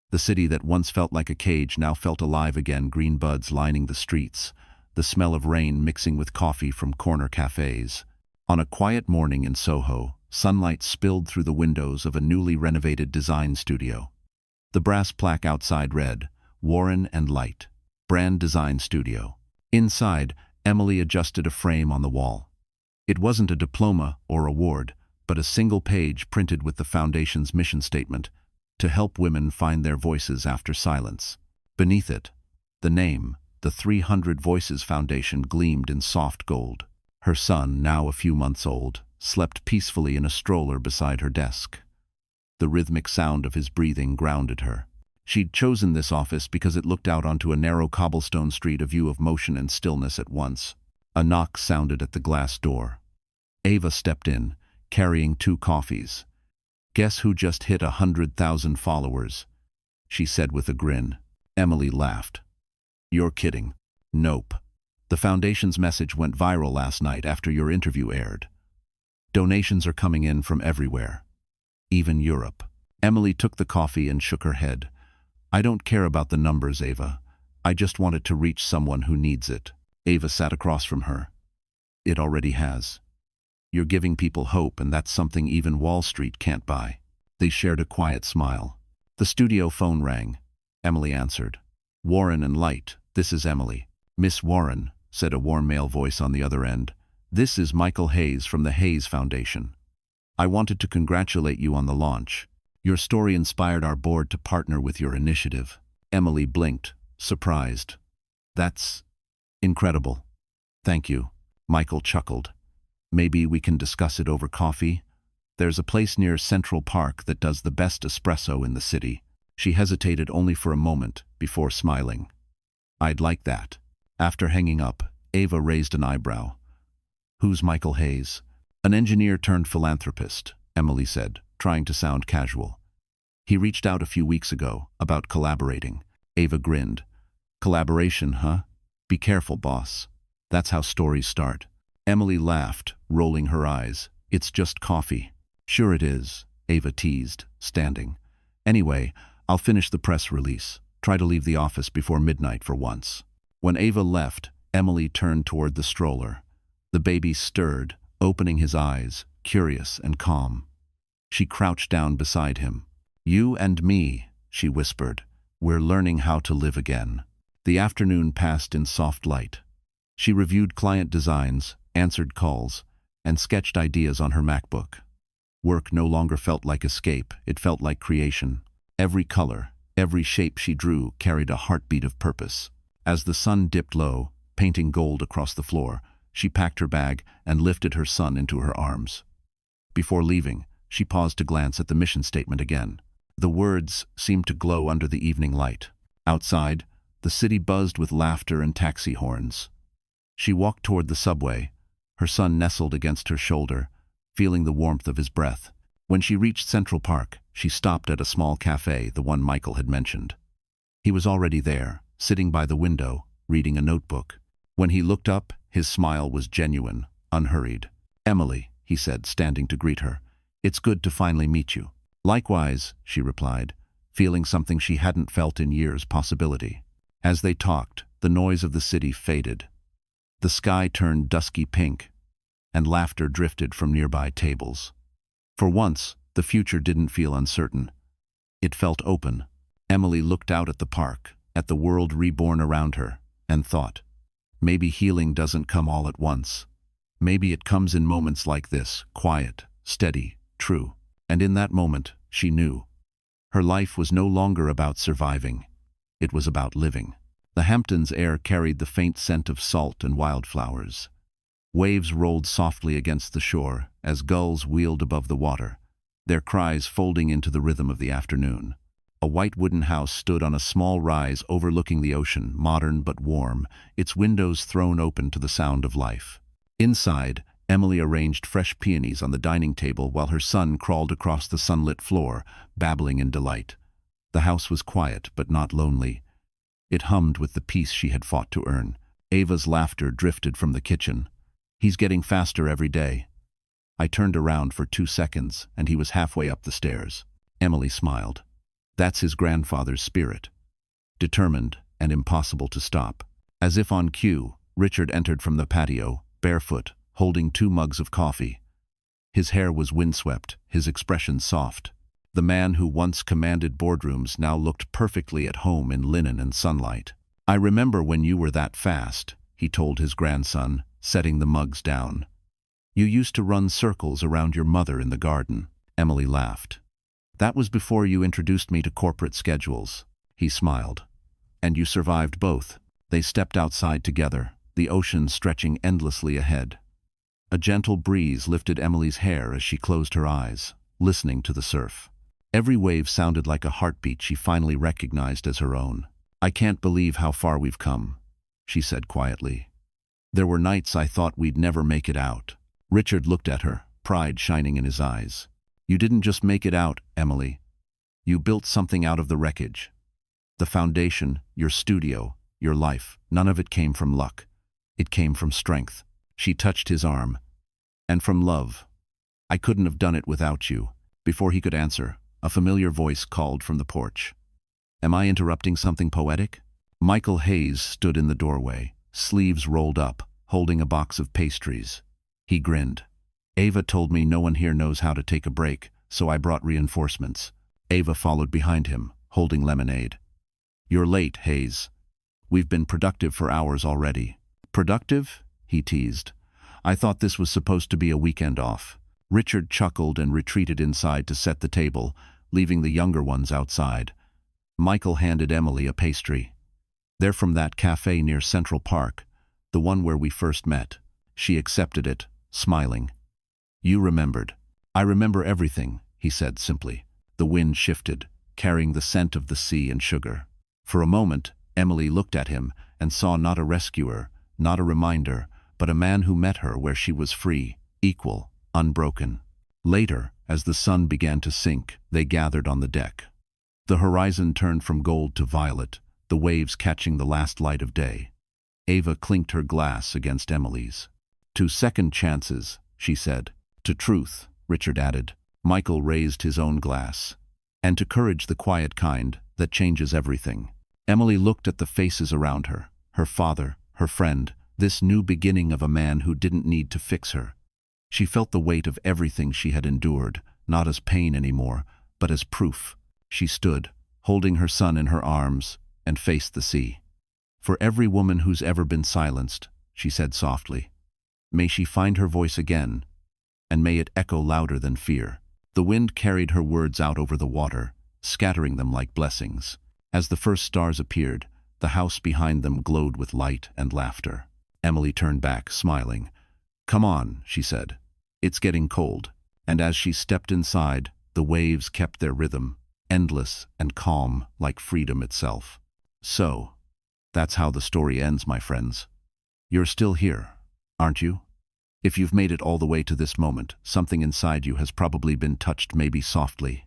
The city that once felt like a cage now felt alive again, green buds lining the streets, the smell of rain mixing with coffee from corner cafes. On a quiet morning in Soho, sunlight spilled through the windows of a newly renovated design studio. The brass plaque outside read, "Warren and Light, Brand Design Studio." Inside, Emily adjusted a frame on the wall. It wasn't a diploma or award, but a single page printed with the foundation's mission statement, to help women find their voices after silence. Beneath it, the name, the 300 Voices Foundation, gleamed in soft gold. Her son, now a few months old, slept peacefully in a stroller beside her desk. The rhythmic sound of his breathing grounded her. She'd chosen this office because it looked out onto a narrow cobblestone street, a view of motion and stillness at once. A knock sounded at the glass door. Ava stepped in, carrying 2 coffees. "Guess who just hit 100,000 followers?" she said with a grin. Emily laughed. "You're kidding." "Nope. The foundation's message went viral last night after your interview aired. Donations are coming in from everywhere, even Europe." Emily took the coffee and shook her head. "I don't care about the numbers, Ava. I just want it to reach someone who needs it." Ava sat across from her. "It already has. You're giving people hope, and that's something even Wall Street can't buy." They shared a quiet smile. The studio phone rang. Emily answered. "Warren and Light, this is Emily." "Miss Warren," said a warm male voice on the other end. "This is Michael Hayes from the Hayes Foundation. I wanted to congratulate you on the launch. Your story inspired our board to partner with your initiative." Emily blinked, surprised. "That's incredible." "Thank you." Michael chuckled. "Maybe we can discuss it over coffee? There's a place near Central Park that does the best espresso in the city." She hesitated only for a moment before smiling. "I'd like that." After hanging up, Ava raised an eyebrow. "Who's Michael Hayes?" "An engineer turned philanthropist," Emily said, trying to sound casual. "He reached out a few weeks ago about collaborating." Ava grinned. "Collaboration, huh? Be careful, boss. That's how stories start." Emily laughed, rolling her eyes. "It's just coffee." "Sure it is," Ava teased, standing. "Anyway, I'll finish the press release. Try to leave the office before midnight for once." When Ava left, Emily turned toward the stroller. The baby stirred, opening his eyes, curious and calm. She crouched down beside him. "You and me," she whispered. "We're learning how to live again." The afternoon passed in soft light. She reviewed client designs, answered calls, and sketched ideas on her MacBook. Work no longer felt like escape, it felt like creation. Every color, every shape she drew carried a heartbeat of purpose. As the sun dipped low, painting gold across the floor, she packed her bag and lifted her son into her arms. Before leaving, she paused to glance at the mission statement again. The words seemed to glow under the evening light. Outside, the city buzzed with laughter and taxi horns. She walked toward the subway, her son nestled against her shoulder, feeling the warmth of his breath. When she reached Central Park, she stopped at a small cafe, the one Michael had mentioned. He was already there, sitting by the window, reading a notebook. When he looked up, his smile was genuine, unhurried. "Emily," he said, standing to greet her. "It's good to finally meet you." "Likewise," she replied, feeling something she hadn't felt in years, possibility. As they talked, the noise of the city faded. The sky turned dusky pink, and laughter drifted from nearby tables. For once, the future didn't feel uncertain. It felt open, Emily looked out at the park, at the world reborn around her, and thought, maybe healing doesn't come all at once. Maybe it comes in moments like this, quiet, steady, true. And in that moment, she knew. Her life was no longer about surviving. It was about living. The Hamptons' air carried the faint scent of salt and wildflowers. Waves rolled softly against the shore as gulls wheeled above the water, their cries folding into the rhythm of the afternoon. A white wooden house stood on a small rise overlooking the ocean, modern but warm, its windows thrown open to the sound of life. Inside, Emily arranged fresh peonies on the dining table while her son crawled across the sunlit floor, babbling in delight. The house was quiet but not lonely. It hummed with the peace she had fought to earn. Ava's laughter drifted from the kitchen. "He's getting faster every day." I turned around for 2 seconds, and he was halfway up the stairs. Emily smiled. That's his grandfather's spirit. Determined and impossible to stop. As if on cue, Richard entered from the patio, barefoot, holding 2 mugs of coffee. His hair was windswept, his expression soft. The man who once commanded boardrooms now looked perfectly at home in linen and sunlight. "I remember when you were that fast," he told his grandson, setting the mugs down. "You used to run circles around your mother in the garden." Emily laughed. "That was before you introduced me to corporate schedules." He smiled. "And you survived both." They stepped outside together, the ocean stretching endlessly ahead. A gentle breeze lifted Emily's hair as she closed her eyes, listening to the surf. Every wave sounded like a heartbeat she finally recognized as her own. "I can't believe how far we've come," she said quietly. "There were nights I thought we'd never make it out." Richard looked at her, pride shining in his eyes. "You didn't just make it out, Emily. You built something out of the wreckage. The foundation, your studio, your life, none of it came from luck. It came from strength." She touched his arm. "And from love. I couldn't have done it without you." Before he could answer, a familiar voice called from the porch. "Am I interrupting something poetic?" Michael Hayes stood in the doorway, sleeves rolled up, holding a box of pastries. He grinned. "Ava told me no one here knows how to take a break, so I brought reinforcements." Ava followed behind him, holding lemonade. "You're late, Hayes. We've been productive for hours already." "Productive?" he teased. "I thought this was supposed to be a weekend off." Richard chuckled and retreated inside to set the table, leaving the younger ones outside. Michael handed Emily a pastry. "They're from that cafe near Central Park, the one where we first met." She accepted it, smiling. "You remembered." "I remember everything," he said simply. The wind shifted, carrying the scent of the sea and sugar. For a moment, Emily looked at him and saw not a rescuer, not a reminder, but a man who met her where she was free, equal, unbroken. Later, as the sun began to sink, they gathered on the deck. The horizon turned from gold to violet, the waves catching the last light of day. Ava clinked her glass against Emily's. "To second chances," she said. "To truth," Richard added. Michael raised his own glass. "And to courage the quiet kind that changes everything." Emily looked at the faces around her, her father, her friend, this new beginning of a man who didn't need to fix her. She felt the weight of everything she had endured, not as pain anymore, but as proof. She stood, holding her son in her arms, and faced the sea. "For every woman who's ever been silenced," she said softly, "may she find her voice again, and may it echo louder than fear." The wind carried her words out over the water, scattering them like blessings. As the first stars appeared, the house behind them glowed with light and laughter. Emily turned back, smiling. "Come on," she said. "It's getting cold." And as she stepped inside, the waves kept their rhythm, endless and calm like freedom itself. So, that's how the story ends, my friends. You're still here, aren't you? If you've made it all the way to this moment, something inside you has probably been touched, maybe softly,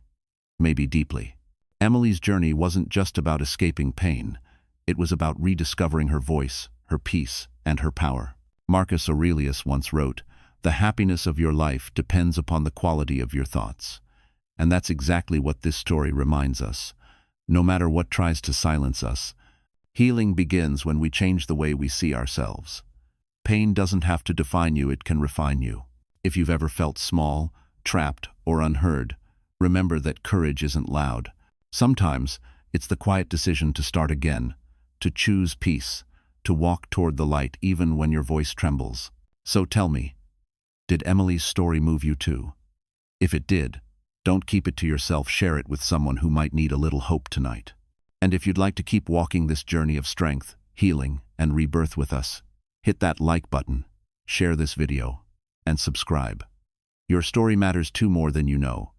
maybe deeply. Emily's journey wasn't just about escaping pain. It was about rediscovering her voice, her peace, and her power. Marcus Aurelius once wrote, "The happiness of your life depends upon the quality of your thoughts." And that's exactly what this story reminds us. No matter what tries to silence us, healing begins when we change the way we see ourselves. Pain doesn't have to define you, it can refine you. If you've ever felt small, trapped, or unheard, remember that courage isn't loud. Sometimes It's the quiet decision to start again, to choose peace, to walk toward the light even when your voice trembles. So tell me, did Emily's story move you too? If it did, don't keep it to yourself, share it with someone who might need a little hope tonight. And if you'd like to keep walking this journey of strength, healing, and rebirth with us, hit that like button, share this video, and subscribe. Your story matters too more than you know.